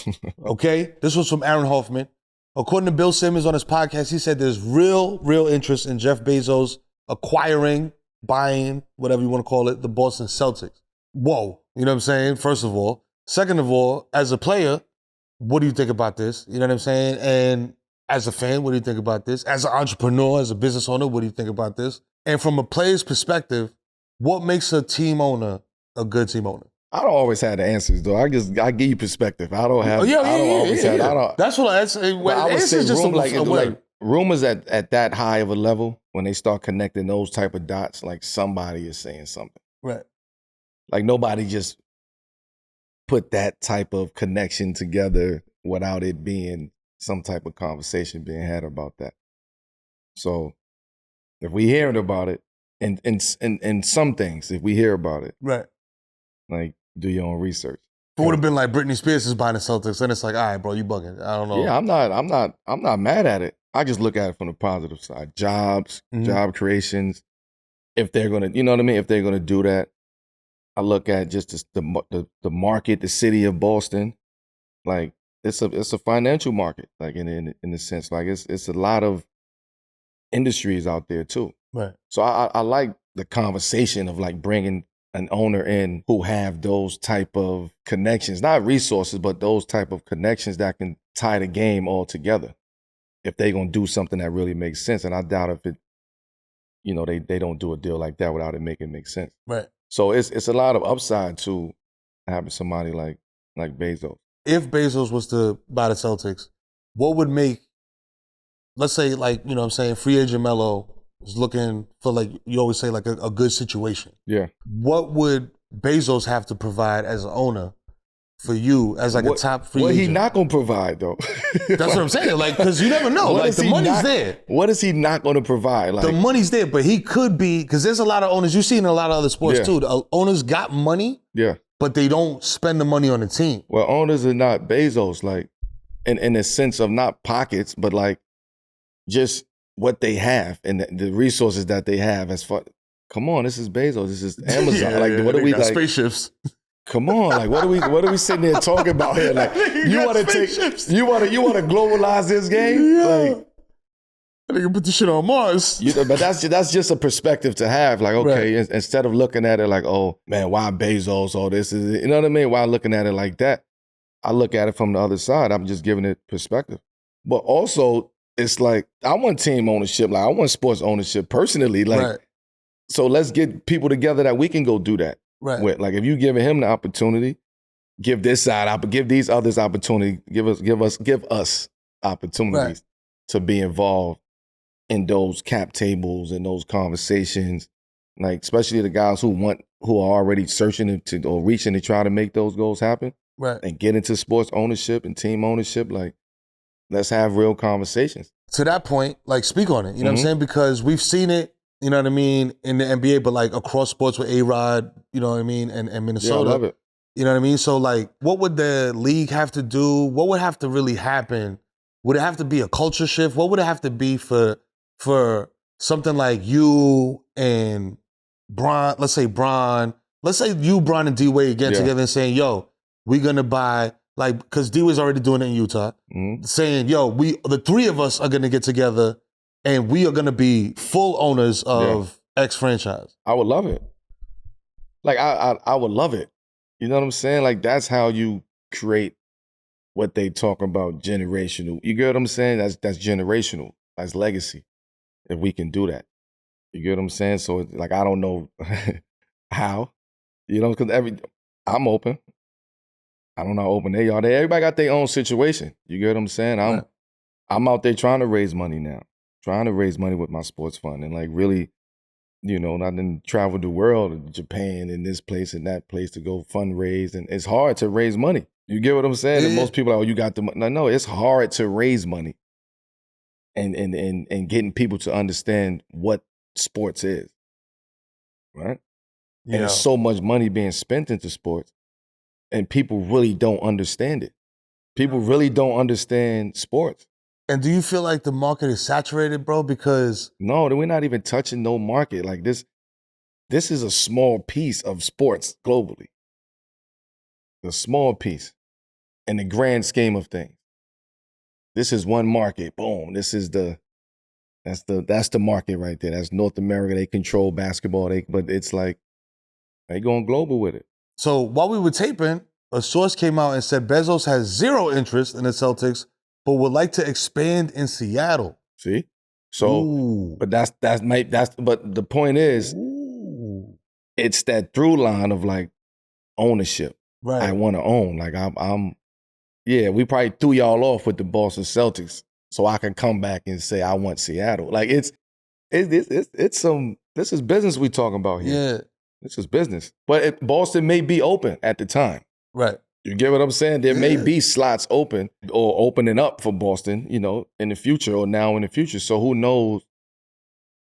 Okay? This was from Aaron Hoffman. According to Bill Simmons on his podcast, he said there's real interest in Jeff Bezos acquiring, buying, whatever you want to call it, the Boston Celtics. Whoa. You know what I'm saying? First of all. Second of all, as a player, what do you think about this? You know what I'm saying? And as a fan, what do you think about this? As an entrepreneur, as a business owner, what do you think about this? And from a player's perspective, what makes a team owner a good team owner? I don't always have the answers, though. I give you perspective. I don't have. That's what I say. I would say rumors at that high of a level, when they start connecting those type of dots, like somebody is saying something. Right. Like nobody just put that type of connection together without it being some type of conversation being had about that. So if we hearing about it, and some things, if we hear about it, right. Like, do your own research. It would have been like Britney Spears is buying the Celtics, and it's like, all right, bro, you bugging. I don't know. Yeah, I'm not mad at it. I just look at it from the positive side. Jobs, job creations. If they're gonna, you know what I mean? If they're gonna do that, I look at just the market, the city of Boston. Like it's a financial market. Like in the sense, like it's a lot of industries out there too. Right. So I like the conversation of like bringing an owner in who have those type of connections, not resources, but those type of connections that can tie the game all together. If they're going to do something that really makes sense. And I doubt if it, you know, they don't do a deal like that without it making make sense. Right. So it's a lot of upside to having somebody like Bezos. If Bezos was to buy the Celtics, what would make, let's say like, you know what I'm saying, free agent Melo is looking for, like you always say, like a good situation. Yeah. What would Bezos have to provide as an owner for you as like a top free agent? What he not going to provide though? That's what I'm saying. Like, because you never know. Like the money's there. What is he not going to provide? Like, the money's there, but he could be, because there's a lot of owners, you see in a lot of other sports too, the owners got money, but they don't spend the money on the team. Well, owners are not Bezos, like in the sense of not pockets, but like just what they have and the resources that they have. As far, come on, this is Bezos, this is Amazon. What are we like? Spaceships. Come on, like what are we sitting there talking about here? Like you want to globalize this game? Yeah. Like I can put this shit on Mars. But that's just a perspective to have. Like, okay, instead of looking at it like, oh man, why Bezos? All this is, you know what I mean? Why looking at it like that? I look at it from the other side. I'm just giving it perspective. But also, it's like I want team ownership. Like I want sports ownership personally. Like, so let's get people together that we can go do that with. Like, if you giving him the opportunity, give this side, give these others opportunity. Give us opportunities to be involved in those cap tables and those conversations, like especially the guys who are already searching or reaching to try to make those goals happen, and get into sports ownership and team ownership. Like, let's have real conversations. To that point, like, speak on it. You know what I'm saying? Because we've seen it. You know what I mean, in the NBA, but like across sports with A-Rod. You know what I mean, and Minnesota. Yeah, I love it. You know what I mean? So like, what would the league have to do? What would have to really happen? Would it have to be a culture shift? What would it have to be for something like you and Bron, let's say you, Bron, and D-Wade get together and saying, yo, we're going to buy, like, because D-Wade's already doing it in Utah, saying, yo, the three of us are going to get together and we are going to be full owners of X franchise. I would love it. Like, I would love it. You know what I'm saying? Like, that's how you create what they talk about generational. You get what I'm saying? That's generational. That's legacy. If we can do that. You get what I'm saying? So it's like, I don't know how, you know, because I'm open. I don't know how open they are. Everybody got their own situation. You get what I'm saying? I'm out there trying to raise money now. Trying to raise money with my sports fund and like really, you know, I done traveled the world, Japan and this place and that place to go fundraise. And it's hard to raise money. You get what I'm saying? And most people are, oh, you got the money. No, it's hard to raise money. And getting people to understand what sports is, right? And there's so much money being spent into sports, and people really don't understand it. People really don't understand sports. And do you feel like the market is saturated, bro? Because no, we're not even touching no market. Like this is a small piece of sports globally. A small piece in the grand scheme of things. This is one market. Boom. This is that's the market right there. That's North America. They control basketball. But it's like they going global with it. So while we were taping, a source came out and said Bezos has zero interest in the Celtics, but would like to expand in Seattle. See? So, but but the point is, it's that through line of like ownership. Right. I want to own. Like we probably threw y'all off with the Boston Celtics, so I can come back and say I want Seattle. Like it's this is business we talking about here. Yeah, this is business. But Boston may be open at the time. Right. You get what I'm saying? There may be slots open or opening up for Boston, you know, in the future or now in the future. So who knows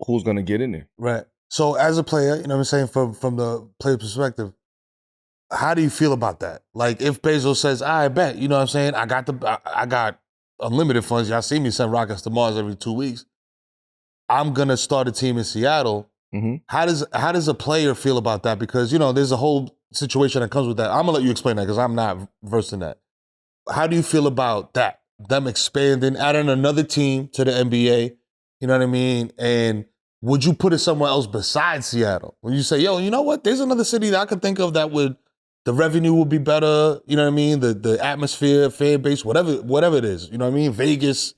who's gonna get in there? Right. So as a player, you know what I'm saying, from the player perspective, how do you feel about that? Like if Bezos says, I bet, you know what I'm saying? I got unlimited funds. Y'all see me send rockets to Mars every 2 weeks. I'm gonna start a team in Seattle. Mm-hmm. How does a player feel about that? Because, you know, there's a whole situation that comes with that. I'm gonna let you explain that because I'm not versed in that. How do you feel about that? Them expanding, adding another team to the NBA, you know what I mean? And would you put it somewhere else besides Seattle? When you say, yo, you know what? There's another city that I could think of that the revenue would be better, you know what I mean? The atmosphere, fan base, whatever it is, you know what I mean? Vegas,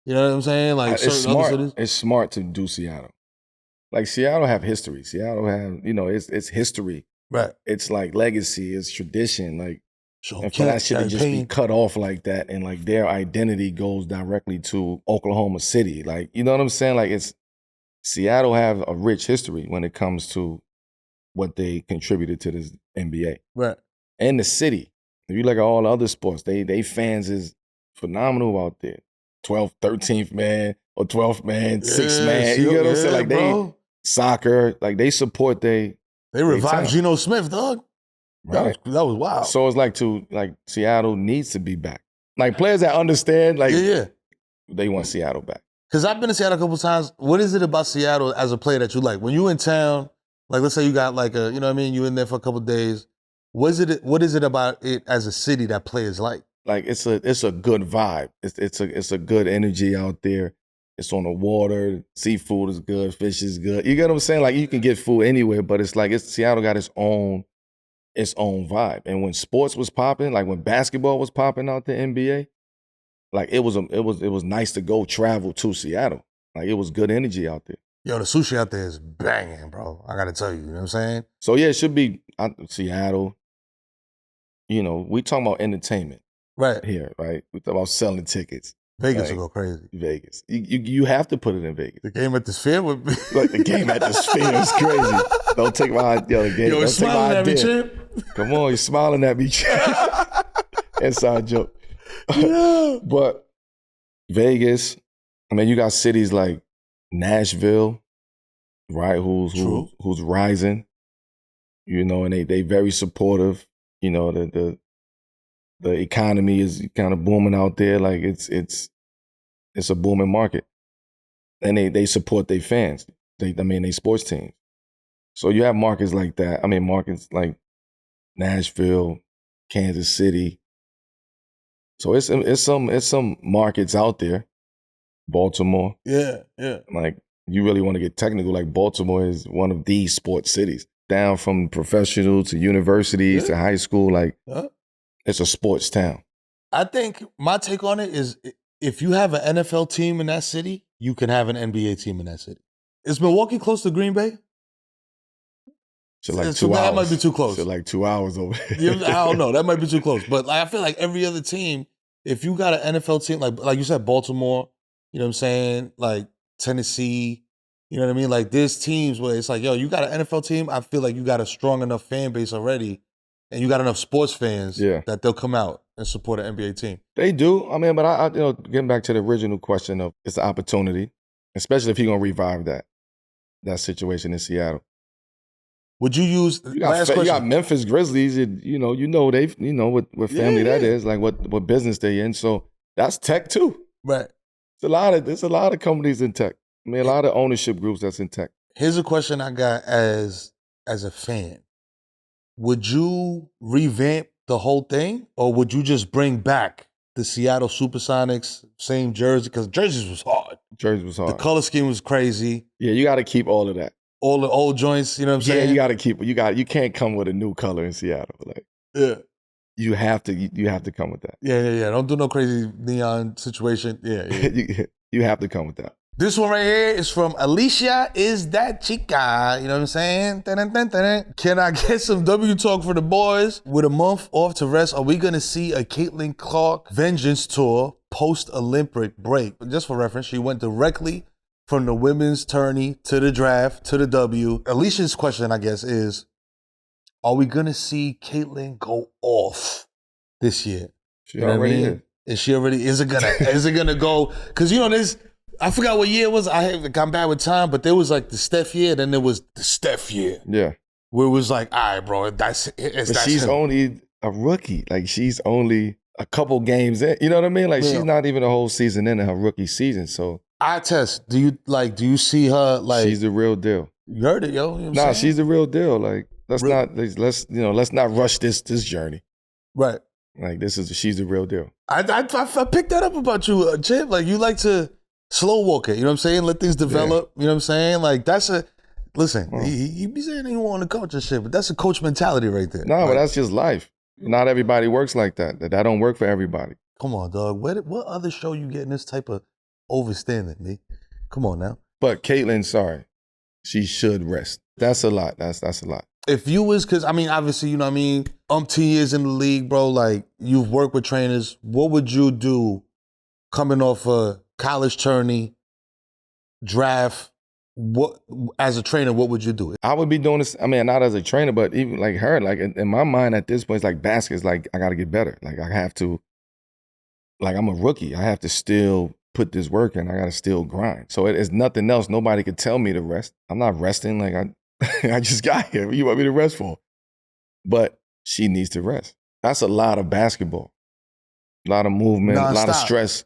you know what I'm saying? Like it's certain other cities. It's smart to do Seattle. Like Seattle have history. Seattle have, you know, it's history. Right. It's like legacy, it's tradition. Like, and for that shit to just be cut off like that and like their identity goes directly to Oklahoma City. Like, you know what I'm saying? Like Seattle have a rich history when it comes to what they contributed to this NBA. Right. And the city. If you look at all the other sports, they fans is phenomenal out there. 12th, 13th man, or 12th man, 6th man. You know what I'm saying? Like bro. Soccer, like they support They revived Geno Smith, dog. Right. That was wild. So it's like Seattle needs to be back. Like players that understand, like they want Seattle back. Because I've been to Seattle a couple times. What is it about Seattle as a player that you like? When you in town, like let's say you got like you know what I mean, you in there for a couple days. What is it about it as a city that players like? Like it's a good vibe. It's a good energy out there. It's on the water. Seafood is good. Fish is good. You get what I'm saying? Like you can get food anywhere, but it's like Seattle got its own vibe. And when sports was popping, like when basketball was popping out the NBA, like it was nice to go travel to Seattle. Like it was good energy out there. Yo, the sushi out there is banging, bro. I gotta tell you, you know what I'm saying? So yeah, it should be Seattle. You know, we talking about entertainment Right here, right? We talking about selling tickets. Vegas like, will go crazy. Vegas, you have to put it in Vegas. The game at the Sphere would be like the game at the Sphere is crazy. Don't take my the game. Yo, don't take my idea. Champ. Come on, you're smiling at me. Inside joke. Yeah. But Vegas, I mean, you got cities like Nashville, right? Who's rising, you know, and they very supportive. You know, the economy is kind of booming out there. Like it's a booming market, and they support their fans. They sports teams. So you have markets like that. I mean, markets like Nashville, Kansas City. So it's some markets out there. Baltimore. Yeah. Like you really want to get technical. Like Baltimore is one of these sports cities. Down from professional to universities to high school, like it's a sports town. I think my take on it is if you have an NFL team in that city, you can have an NBA team in that city. Is Milwaukee close to Green Bay? So like 2 hours. That might be too close. So like 2 hours over. I don't know. That might be too close. But like, I feel like every other team, if you got an NFL team, like you said, Baltimore, you know what I'm saying? Like Tennessee, you know what I mean? Like there's teams where it's like, yo, you got an NFL team, I feel like you got a strong enough fan base already and you got enough sports fans that they'll come out and support an NBA team. They do. I mean, but I you know, getting back to the original question of it's an opportunity, especially if you're going to revive that situation in Seattle. Would you use you got Memphis Grizzlies, you know what family that is, like what business they in. So that's tech too. Right. There's a lot of companies in tech. I mean, a lot of ownership groups that's in tech. Here's a question I got as a fan. Would you revamp the whole thing, or would you just bring back the Seattle Supersonics, same jersey? Because jerseys was hard. The color scheme was crazy. Yeah, you got to keep all of that. All the old joints, you know what I'm saying? Yeah, you got to keep it. You can't come with a new color in Seattle. Like, you have to come with that. Yeah. Don't do no crazy neon situation. Yeah. You have to come with that. This one right here is from Alicia Is That Chica. You know what I'm saying? Dun-dun-dun-dun. Can I get some W talk for the boys? With a month off to rest, are we going to see a Caitlin Clark Vengence tour post-Olympic break? Just for reference, she went directly from the women's tourney to the draft to the W. Alicia's question, I guess, is, are we going to see Caitlin go off this year? She already is. Is it gonna go? Because you know this. I forgot what year it was. I'm bad with time, but there was like the Steph year, then there was the Steph year. Yeah. Where it was like, all right, bro, she's only a rookie. Like she's only a couple games in. You know what I mean? Like she's not even a whole season in her rookie season. So I test. Do you see her like? She's the real deal. You heard it, yo. You know nah, she's the real deal. Like let's not rush this journey. Right. Like she's the real deal. I picked that up about you, Chip. Like you like to slow walk it. You know what I'm saying? Let things develop. Yeah. You know what I'm saying? Like listen. He be saying he want to coach and shit, but that's a coach mentality right there. No, but that's just life. Not everybody works like that. That don't work for everybody. Come on, dog. What other show you getting this type of overstanding, me? Come on now. But Caitlin, sorry, she should rest. That's a lot. That's a lot. If you was, because I mean, obviously, you know what I mean, 10 years in the league, bro, like you've worked with trainers, what would you do coming off a college tourney, draft? What, as a trainer, what would you do? I would be doing this, I mean, not as a trainer, but even like her, like in my mind at this point, it's like basket's like, I got to get better. Like I have to, like I'm a rookie. I have to still put this work in. I got to still grind. So it's nothing else. Nobody could tell me to rest. I'm not resting. Like I just got here. What do you want me to rest for? But she needs to rest. That's a lot of basketball. A lot of movement, a lot of stress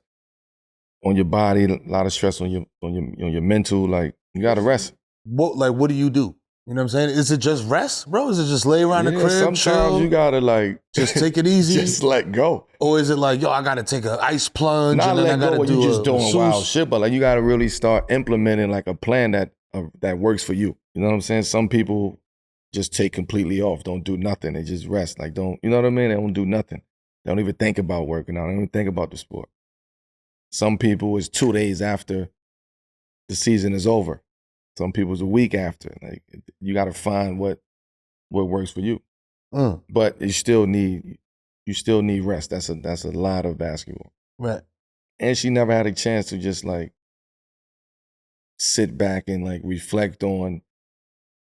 on your body, a lot of stress on your mental. Like you got to rest. What do you do? You know what I'm saying? Is it just rest, bro? Is it just lay around the crib, sometimes chill? you gotta like just take it easy, just let go. Or is it like, yo, I gotta take an ice plunge, Not and then let I gotta go when do you just doing wild masseuse? shit, but like you gotta really start implementing like a plan that works for you. You know what I'm saying? Some people just take completely off, don't do nothing, they just rest. Like don't, you know what I mean? They don't do nothing. They don't even think about working out. They don't even think about the sport. Some people it's 2 days after the season is over. Some people it's a week after. Like you got to find what works for you. But you still need rest. That's a lot of basketball. Right. And she never had a chance to just like sit back and like reflect on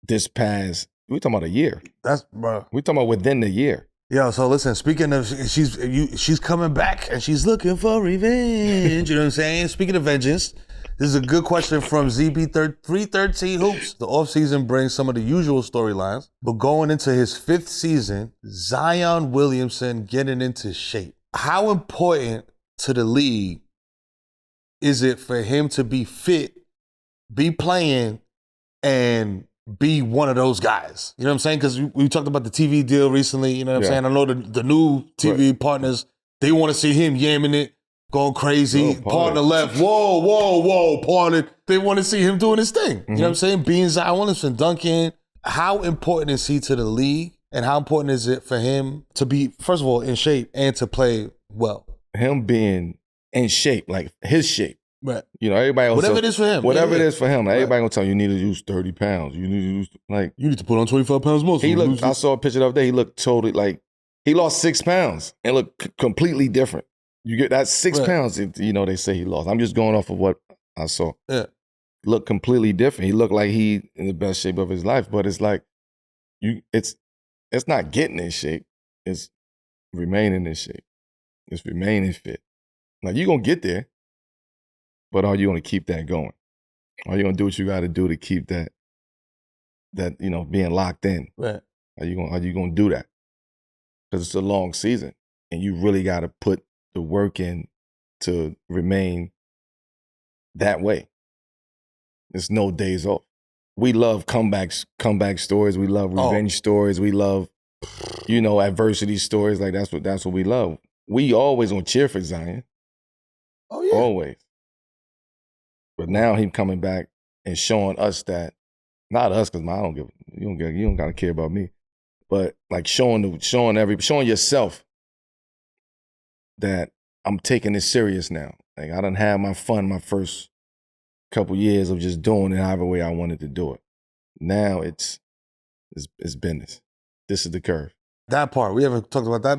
this past. We're talking about a year. That's bro. We're talking about within the year. Yo, so listen, speaking of, she's coming back and she's looking for revenge. You know what I'm saying? Speaking of vengeance, this is a good question from ZB313 Hoops. The offseason brings some of the usual storylines, but going into his 5th season, Zion Williamson getting into shape. How important to the league is it for him to be fit, be playing, and be one of those guys? You know what I'm saying? Because we talked about the TV deal recently. You know what I'm saying? I know the new TV partners, they want to see him yamming it, going crazy. Partner left. Whoa, partner. They want to see him doing his thing. You know what I'm saying? Being Zion Williamson, dunking. How important is he to the league? And how important is it for him to be, first of all, in shape and to play well? Him being in shape, like his shape. Right. You know, everybody else. Whatever it is for him. Whatever it is for him. Like, everybody gonna tell you, you need to use 30 pounds. You need to use, like. You need to put on 25 pounds more. I saw a picture the other day. He looked totally like, he lost 6 pounds and looked completely different. You get that 6 pounds, you know, they say he lost. I'm just going off of what I saw. Yeah. Looked completely different. He looked like he in the best shape of his life, but it's like, it's not getting in shape. It's remaining in shape. It's remaining fit. Like, you're going to get there, but are you going to keep that going? Are you going to do what you got to do to keep that, you know, being locked in? Right. Are you going to do that? Because it's a long season, and you really got to put the work in to remain that way. There's no days off. We love comeback stories. We love revenge stories. We love, you know, adversity stories. Like that's what we love. We always gonna cheer for Zion. Oh yeah, always. But now him coming back and showing us that, not us, because you don't gotta care about me, but like showing yourself that I'm taking this serious now. Like I done had my fun my first couple years of just doing it however way I wanted to do it. Now it's business. This is the curve. That part, we haven't talked about that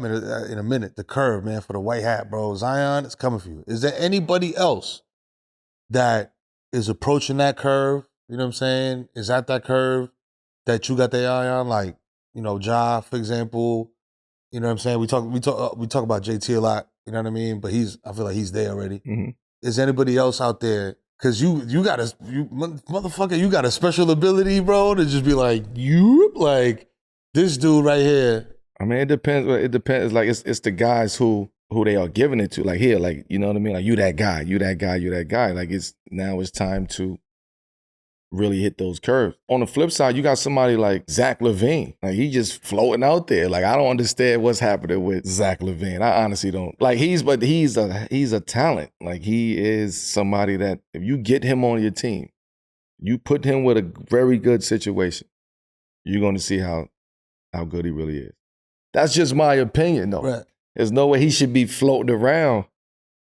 in a minute. The curve, man, for the white hat, bro. Zion, it's coming for you. Is there anybody else that is approaching that curve? You know what I'm saying? Is at that curve that you got their eye on? Like, you know, Ja, for example. You know what I'm saying? We talk about JT a lot. You know what I mean? But I feel like he's there already. Mm-hmm. Is anybody else out there? Because you got a special ability, bro, to just be like, this dude right here. I mean, it depends. It depends. Like it's the guys who they are giving it to. Like here, like, you know what I mean? Like you that guy. Like now it's time to really hit those curves. On the flip side, you got somebody like Zach Lavine. Like he just floating out there. Like I don't understand what's happening with Zach Lavine. I honestly don't. Like he's a talent. Like he is somebody that if you get him on your team, you put him with a very good situation, you're going to see how good he really is. That's just my opinion, though. Right. There's no way he should be floating around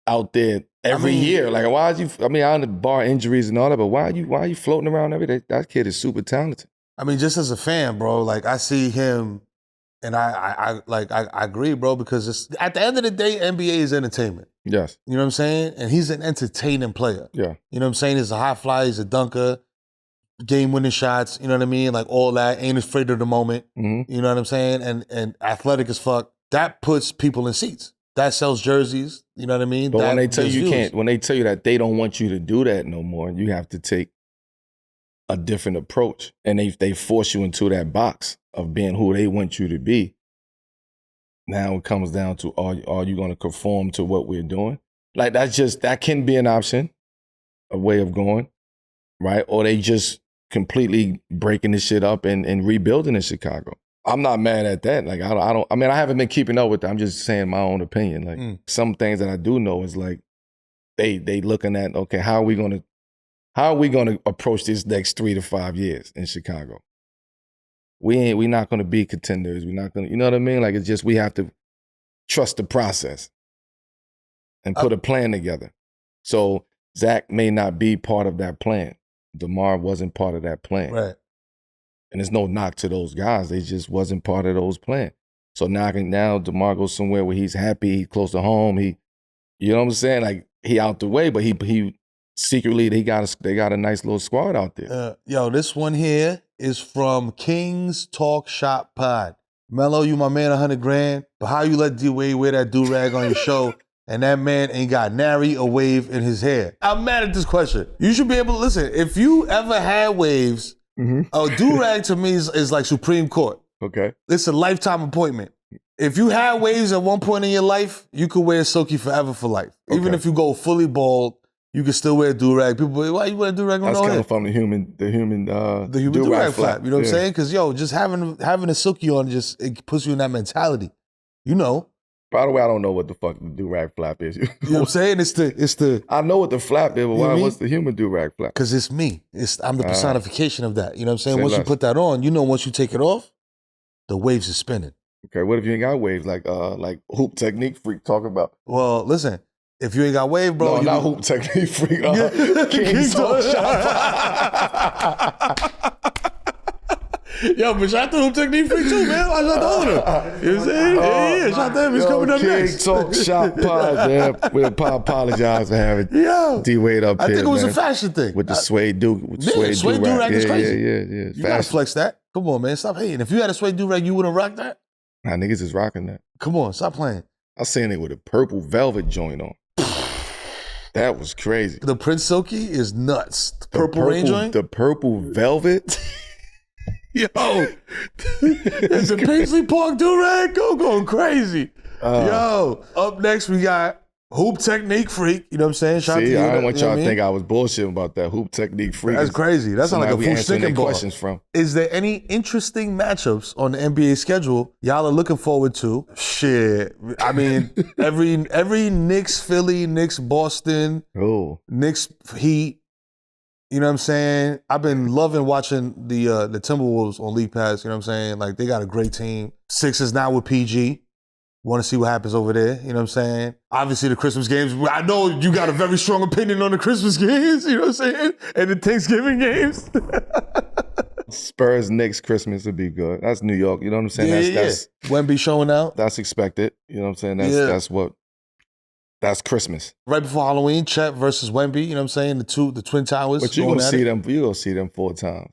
out there every year. Like, why are you? I mean, I understand bar injuries and all that, but why are you floating around every day? That kid is super talented. I mean, just as a fan, bro, like I see him, and I agree, bro, because it's, at the end of the day, NBA is entertainment. Yes. You know what I'm saying? And he's an entertaining player. Yeah. You know what I'm saying? He's a high flyer. He's a dunker. Game-winning shots. You know what I mean? Like all that. Ain't afraid of the moment. Mm-hmm. You know what I'm saying? And athletic as fuck. That puts people in seats. That sells jerseys. You know what I mean? But when they tell you when they tell you that they don't want you to do that no more, you have to take a different approach. And they force you into that box of being who they want you to be. Now it comes down to, are you going to conform to what we're doing? Like that can be an option, a way of going, right? Or they just completely breaking this shit up and rebuilding in Chicago. I'm not mad at that. Like, I haven't been keeping up with that. I'm just saying my own opinion. Like, some things that I do know is like, they looking at, okay, how are we gonna approach this next 3 to 5 years in Chicago? We're not gonna be contenders. We're not gonna, you know what I mean? Like, it's just, we have to trust the process and put a plan together. So Zach may not be part of that plan. DeMar wasn't part of that plan. Right. And there's no knock to those guys. They just wasn't part of those plans. So now DeMar goes somewhere where he's happy, he's close to home. You know what I'm saying? Like, he out the way, but he secretly, they got a nice little squad out there. Yo, this one here is from King's Talk Shop Pod. Melo, you my man, 100 grand, but how you let D-Wade wear that do-rag on your show and that man ain't got nary a wave in his hair? I'm mad at this question. You should be able to listen. If you ever had waves, a do-rag to me is like Supreme Court. Okay. It's a lifetime appointment. If you had waves at one point in your life, you could wear silky forever for life. Okay. Even if you go fully bald, you can still wear a do-rag. People be, why you wear a do-rag on That's no coming head? from the human do-rag flap. You know what I'm saying? Because, yo, just having a silky on, it puts you in that mentality. You know. By the way, I don't know what the fuck the do-rag flap is. You know what I'm saying? It's the. I know what the flap is, but what's the human do-rag flap? Because it's me. I'm the personification of that. You know what I'm saying? Once you put that on, once you take it off, the waves are spinning. Okay, what if you ain't got waves like hoop technique freak talking about? Well, listen, if you ain't got wave, bro. No, not hoop technique freak. King's Talk Shop. Yo, but shout out to Hoop Technique Freak too, man. I shout out to him. You know what I'm saying? Yeah, shout out to him. He's coming up next. King's Talk Shop Pod, man. We apologize for having D-Wade up here, I think it was man, a fashion thing. with the suede do-rag is crazy. Yeah. You gotta flex that. Come on, man. Stop hating. If you had a suede do-rag, you wouldn't rock that? Nah, niggas is rocking that. Come on, stop playing. I seen it with a purple velvet joint on. That was crazy. The Prince Silky is nuts. The purple rain joint? The purple velvet. Yo, it's a Paisley Park do-rag going crazy. Yo, up next we got Hoop Technique Freak. You know what I'm saying? Shout out to you. I don't want y'all to think I was bullshitting about that. Hoop Technique Freak. That's crazy. That's not like a full sticking ball. Questions from. Is there any interesting matchups on the NBA schedule y'all are looking forward to? Shit. I mean, every Knicks Philly, Knicks Boston, Knicks Heat. You know what I'm saying? I've been loving watching the Timberwolves on League Pass. You know what I'm saying? Like, they got a great team. Sixers now with PG. Want to see what happens over there. You know what I'm saying? Obviously, the Christmas games. I know you got a very strong opinion on the Christmas games. You know what I'm saying? And the Thanksgiving games. Spurs Knicks Christmas would be good. That's New York. You know what I'm saying? That's Wemby showing out. That's expected. You know what I'm saying? That's Christmas. Right before Halloween, Chet versus Wemby, you know what I'm saying? The Twin Towers. But you're going to see them 4 times.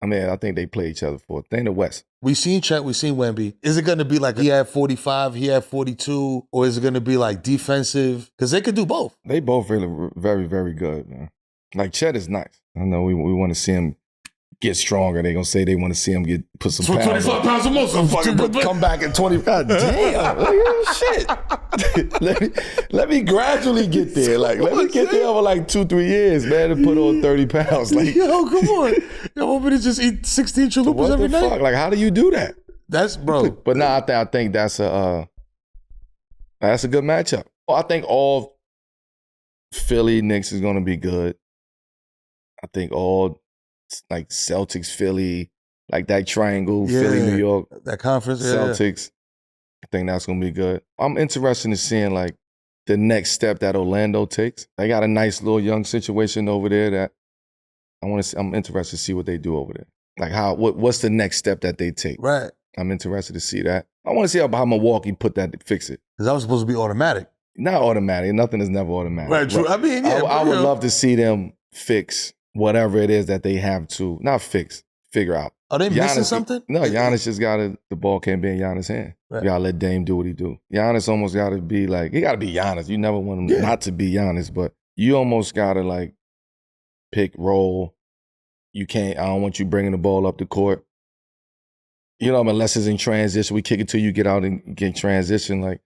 I mean, I think they play each other 4. They in the West. We seen Chet, we seen Wemby. Is it going to be like he had 45, he had 42, or is it going to be like defensive? Because they could do both. They both really very, very good, man. Like, Chet is nice. I know we want to see him get stronger. They gonna say they want to see him put some pounds 25 pounds of muscle. But come back at 20. God damn. Shit. let me gradually get there. Like, let me get there over like 2-3 years, man, and put on 30 pounds. Like, yo, come on. You want me to just eat 16 chalupas every night? Fuck? Like, how do you do that? That's, bro. But nah, I think that's a good matchup. I think all Philly Knicks is gonna be good. I think all like Celtics, Philly, like that triangle, Philly, New York. That conference, Celtics. I think that's going to be good. I'm interested in seeing like the next step that Orlando takes. They got a nice little young situation over there that I'm interested to see what they do over there. Like what's the next step that they take? Right. I'm interested to see that. I want to see how Milwaukee fix it. Because that was supposed to be automatic. Not automatic. Nothing is never automatic. Right, true. I mean, I would love to see them fix whatever it is that they have to, not fix, figure out. Are they missing something? No, Giannis just the ball can't be in Giannis' hand. Right. You gotta let Dame do what he do. Giannis almost gotta be like, he gotta be Giannis. You never want him not to be Giannis, but you almost gotta like pick, roll. I don't want you bringing the ball up the court. You know, unless it's in transition, we kick it till you get out and get transition. Like,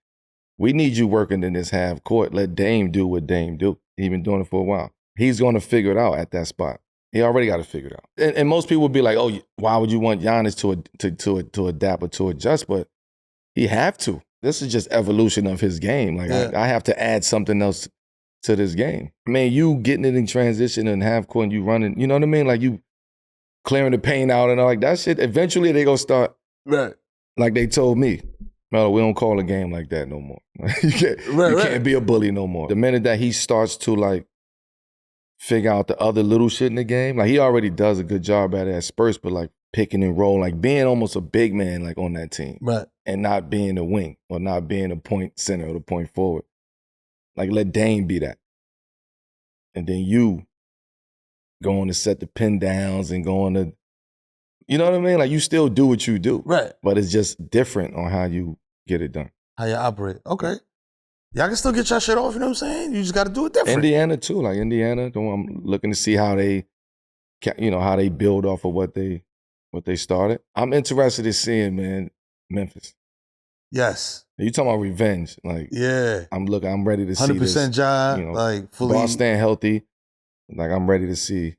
we need you working in this half court. Let Dame do what Dame do. He's been doing it for a while. He's going to figure it out at that spot. He already got it figured out. And most people would be like, oh, why would you want Giannis to adapt or to adjust? But he have to. This is just evolution of his game. Like, I have to add something else to this game. I mean, you getting it in transition and half court and you running, you know what I mean? Like, you clearing the paint out and all like that shit. Eventually, they gonna start, right? Like they told me, Melo, we don't call a game like that no more. You can't be a bully no more. The minute that he starts to, like, figure out the other little shit in the game, like, he already does a good job at it at Spurs, but, like, picking and roll, like, being almost a big man, like, on that team. Right. And not being a wing or not being a point center or the point forward. Like, let Dame be that. And then you going to set the pin downs and going to, you know what I mean? Like, you still do what you do. Right. But it's just different on how you get it done. How you operate. Okay. Y'all can still get your shit off, you know what I'm saying? You just got to do it different. Indiana, too. Like, Indiana, I'm looking to see how they, how they build off of what they started. I'm interested in seeing, man, Memphis. Yes. You talking about revenge. Like, yeah. I'm ready to see 100% job, like, fully. Ball staying healthy. Like, I'm ready to see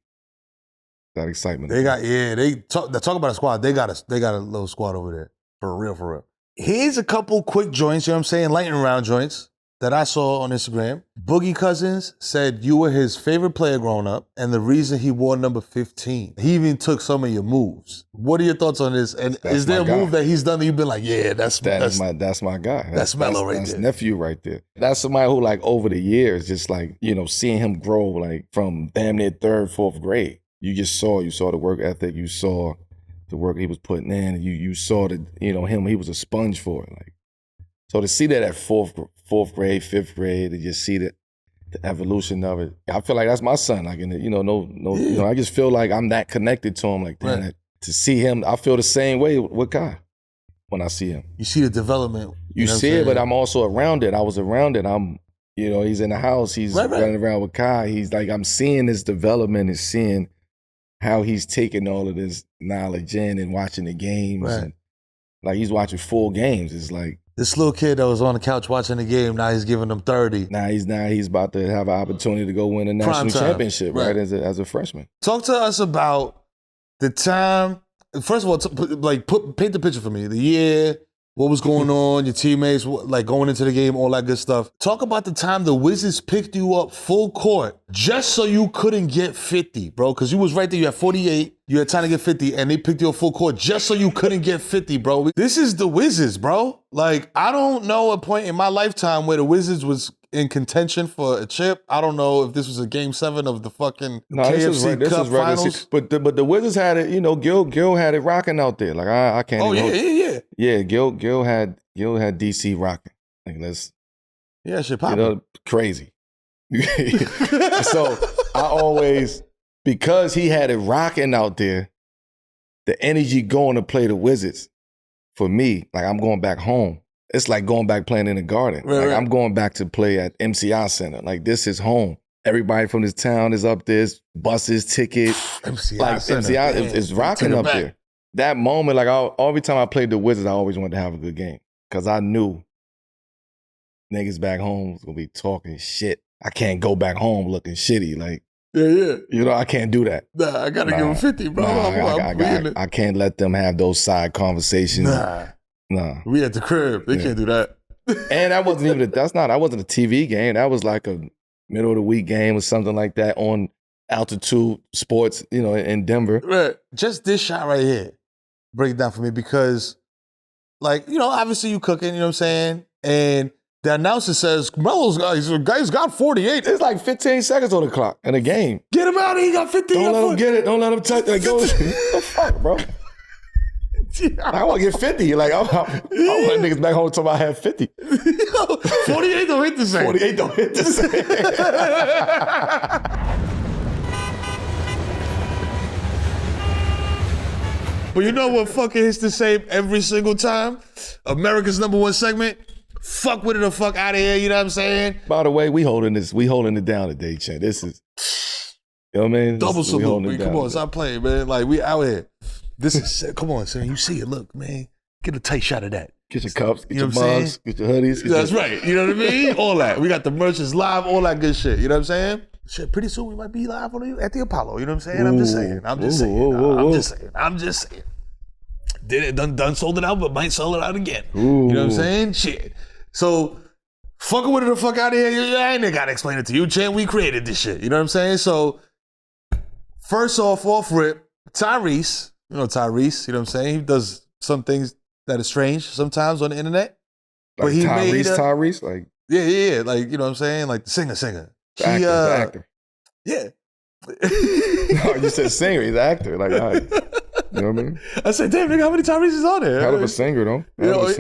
that excitement. They talk about a squad. They got a little squad over there. For real. Here's a couple quick joints, you know what I'm saying? Lightning round joints that I saw on Instagram. Boogie Cousins said you were his favorite player growing up and the reason he wore number 15. He even took some of your moves. What are your thoughts on this? And is there a move that he's done that you've been like, yeah, that's my guy. That's Melo right there. That's nephew right there. That's somebody who, like, over the years, just like, seeing him grow, like, from damn near 3rd, 4th grade. You saw the work ethic, you saw the work he was putting in, and you saw that, him, he was a sponge for it. Like, so to see that at 4th grade, 5th grade, to just see the evolution of it, I feel like that's my son. Like, I just feel like I'm that connected to him. Like, damn, to see him, I feel the same way with Kai when I see him. You see the development. You see it, but I'm also around it. I was around it. He's in the house. He's running around with Kai. He's like, I'm seeing this development and seeing how he's taking all of this knowledge in and watching the games. Right. And, like, he's watching full games. It's like, this little kid that was on the couch watching the game, now he's giving them 30. Now he's about to have an opportunity to go win a national championship, right? As a freshman. Talk to us about the time. First of all, paint the picture for me. The year, what was going on, your teammates, like going into the game, all that good stuff. Talk about the time the Wizards picked you up full court just so you couldn't get 50, bro. Because you was right there. You had 48. You had time to get 50, and they picked you up full court just so you couldn't get 50, bro. This is the Wizards, bro. Like, I don't know a point in my lifetime where the Wizards was in contention for a chip. I don't know if this was a Game 7 of the fucking KFC Cup Finals. But the Wizards had it, Gil had it rocking out there. Like, I can't yeah. Yeah, Gil had DC rocking. Like, shit popping. Crazy. So I always, because he had it rocking out there, the energy going to play the Wizards, for me, like, I'm going back home. It's like going back playing in the Garden. Right. I'm going back to play at MCI Center. Like, this is home. Everybody from this town is up there. Buses, tickets. MCI is rocking up there. That moment, like, every time I played the Wizards, I always wanted to have a good game. Because I knew niggas back home was going to be talking shit. I can't go back home looking shitty. Like, yeah. I can't do that. Nah, I got to give him 50, bro. I can't let them have those side conversations. Nah. We at the crib. They can't do that. And that wasn't even that wasn't a TV game. That was like a middle of the week game or something like that on Altitude Sports, in Denver. Right. Just this shot right here. Break it down for me because, like, obviously you cooking, you know what I'm saying? And the announcer says, Melo's got 48. It's like 15 seconds on the clock in a game. Get him out of here. He got 50. Don't let him get it. Don't let him touch it. What the fuck, bro? I want to get 50. Like, I want niggas back home until I have 50. 48 don't hit the same. 48 don't hit the same. But you know what fucking hits the same every single time? America's #1 segment. Fuck with it or fuck out of here, you know what I'm saying? By the way, we holding it down today, Chen. This is, you know what I mean? Double salute, man. Come on, stop playing, man. Like, we out here. This is, come on, son. You see it. Look, man. Get a tight shot of that. Get your cups, get your mugs, get your hoodies. That's right. You know what I mean? All that. We got the merchants live, all that good shit. You know what I'm saying? shit, pretty soon we might be live at the Apollo. You know what I'm saying? I'm just saying. I'm just saying. Did it done sold it out, but might sell it out again. You know what I'm saying? Shit. So fucking with it the fuck out of here. I ain't gotta explain it to you, Chan. We created this shit. You know what I'm saying? So first off rip, Tyrese. You know Tyrese. You know what I'm saying? He does some things that are strange sometimes on the internet. Like but he Tyrese, like yeah, like you know what I'm saying, like the singer. The actor. Yeah. No, you said singer. He's an actor. Like, all right. You know what I mean? I said, damn, nigga, how many Tyrese's on there? Hell of a singer, though.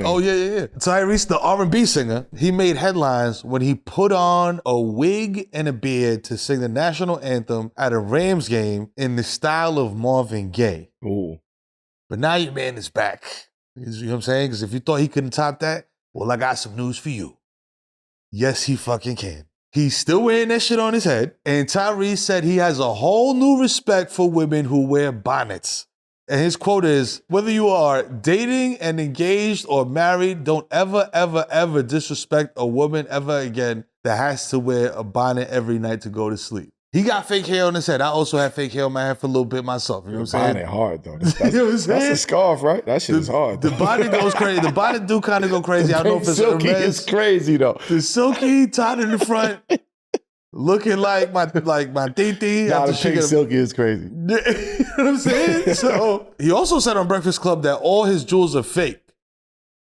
Oh, yeah. Tyrese, the R&B singer, he made headlines when he put on a wig and a beard to sing the national anthem at a Rams game in the style of Marvin Gaye. Ooh. But now your man is back. You know what I'm saying? Because if you thought he couldn't top that, well, I got some news for you. Yes, he fucking can. He's still wearing that shit on his head. And Tyrese said he has a whole new respect for women who wear bonnets. And his quote is, whether you are dating and engaged or married, don't ever disrespect a woman ever again that has to wear a bonnet every night to go to sleep. He got fake hair on his head. I also have fake hair on my head for a little bit myself. You know what I'm saying? Bonnet hard, though. That's, you know what I'm saying? That's a scarf, right? That shit is hard. The bonnet goes crazy. The bonnet do kind of go crazy. I don't know if it's silky is crazy, though. The silky tied in the front, looking like my titi. Nah, the pink silky is crazy. You know what I'm saying? So he also said on Breakfast Club that all his jewels are fake.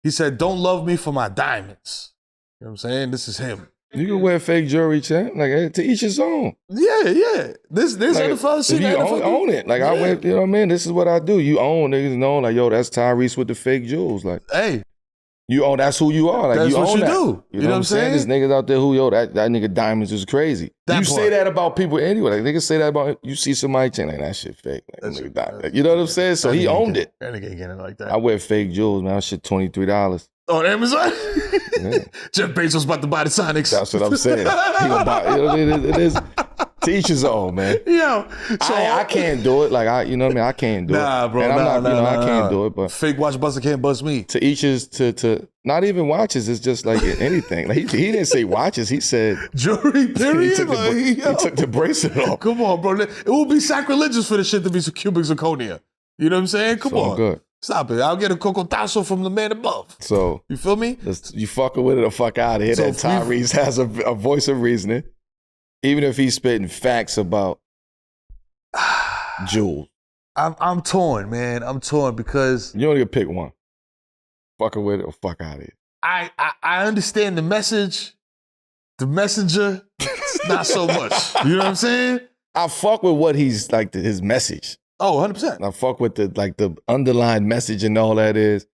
He said, don't love me for my diamonds. You know what I'm saying? This is him. You can wear fake jewelry, champ. Like, to each his own. Yeah. This like, NFL shit. You own it. Like, I wear, you know what I mean? This is what I do. You own, niggas know, like, yo, that's Tyrese with the fake jewels. Like, hey. You own, that's who you are. Like, that's you what own you that. do. You know what I'm saying? There's niggas out there who, yo, that nigga diamonds is crazy. Say that about people anyway. Like, niggas say that about, you see somebody saying, like, that shit fake. Like, nigga diamond. You know what I'm saying? So he owned it. That nigga ain't getting it like that. I wear fake jewels, man. That shit $23. On Amazon? Yeah. Jeff Bezos about to buy the Sonics. That's what I'm saying. He gonna buy, you know what I mean? It is to each his own, man. Yo, so I can't do it. Like, you know what I mean? I can't do it. Nah, bro. And I'm not, I can't do it. But fake watch buster can't bust me. To each his, to not even watches. It's just like anything. Like he didn't say watches. He said jewelry. Period. He took the bracelet off. Come on, bro. It will be sacrilegious for the shit to be cubic zirconia. You know what I'm saying? Come on. Good. Stop it. I'll get a coco tasso from the man above. So you feel me? You fucking with it or fuck out of here. So that Tyrese has a voice of reasoning. Even if he's spitting facts about jewels. I'm torn, man. I'm torn because you only get to pick one. Fucking with it or fuck out of here. I understand the message. The messenger, not so much. You know what I'm saying? I fuck with what he's like his message. Oh, 100%. I fuck with the underlying message and all that is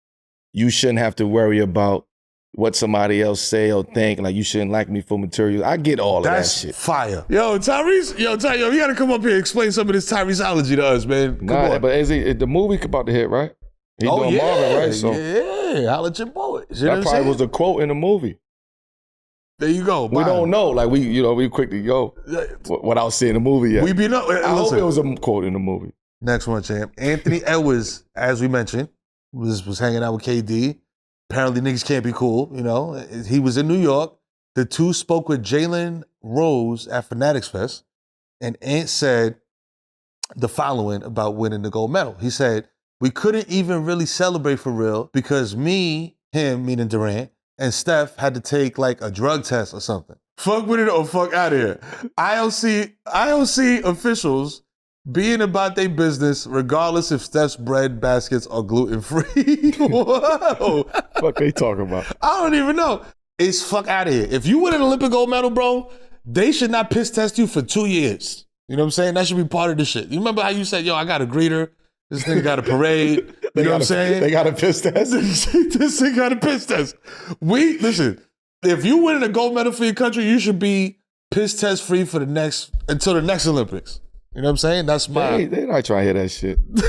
you shouldn't have to worry about what somebody else say or think. Like, you shouldn't like me for material. I get all of that shit. That's fire. Yo, Tyrese, you gotta come up here and explain some of this Tyreseology to us, man. Come on. But the movie about to hit, right? He doing Marvin, right? So yeah, holla at your boys. That probably was the quote in the movie. There you go. We don't know. Like, we quick to go without seeing the movie yet. I hope it was a quote in the movie. Next one, champ. Anthony Edwards, as we mentioned, was hanging out with KD. Apparently niggas can't be cool, you know. He was in New York. The two spoke with Jalen Rose at Fanatics Fest, and Ant said the following about winning the gold medal. He said, we couldn't even really celebrate for real because me, him, meaning Durant, and Steph had to take like a drug test or something. Fuck with it or fuck out of here. IOC officials being about their business, regardless if Steph's bread baskets are gluten-free. Whoa. What they talking about? I don't even know. It's fuck out of here. If you win an Olympic gold medal, bro, they should not piss test you for 2 years. You know what I'm saying? That should be part of the shit. You remember how you said, yo, I got a greeter. This thing got a parade. You know what I'm saying? They got a piss test. This thing got a piss test. Listen, if you win a gold medal for your country, you should be piss test free for until the next Olympics. You know what I'm saying? That's my... They're not trying to hear that shit. The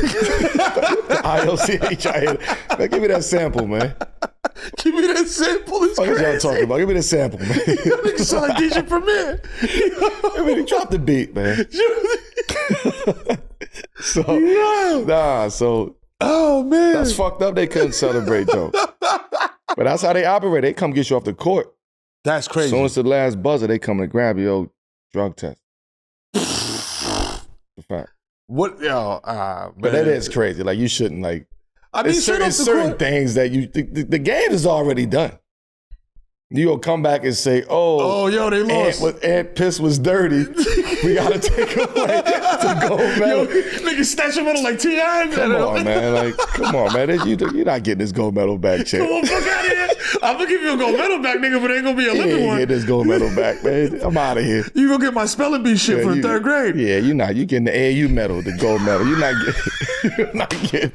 IOC ain't trying to hear that. Man, give me that sample, man. Give me that sample. It's crazy. What y'all talking about? Give me the sample, man. You niggas sound like DJ Premier. I mean, drop the beat, man. Oh, man. That's fucked up. They couldn't celebrate, though. But that's how they operate. They come get you off the court. That's crazy. As soon as the last buzzer, they come to grab you, drug test. Right. What? Yo, But that is crazy. Like, you shouldn't, like, I mean, it's certain things that the game is already done. You gonna come back and say, oh, yo, they lost. Ant piss was dirty. We gotta take away the gold medal. Yo, nigga, snatch a medal like T.I. Come on, man. Like, come on, man. You're not getting this gold medal back, Chick. Come on, fuck out of here. I'm gonna give you a gold medal back, nigga, but it ain't gonna be a Olympic one. Get this gold medal back, man. I'm out of here. You gonna get my spelling bee shit for the third grade. Yeah, you're getting the AAU medal, the gold medal. You're not getting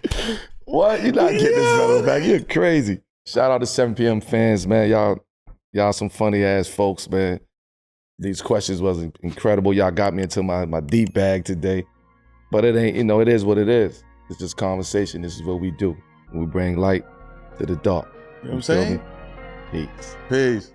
what? You're not getting this medal back. You're crazy. Shout out to 7 p.m. fans, man. Y'all some funny ass folks, man. These questions was incredible. Y'all got me into my deep bag today. But it ain't, it is what it is. It's just conversation. This is what we do. We bring light to the dark. You know what I'm saying? Peace. Peace.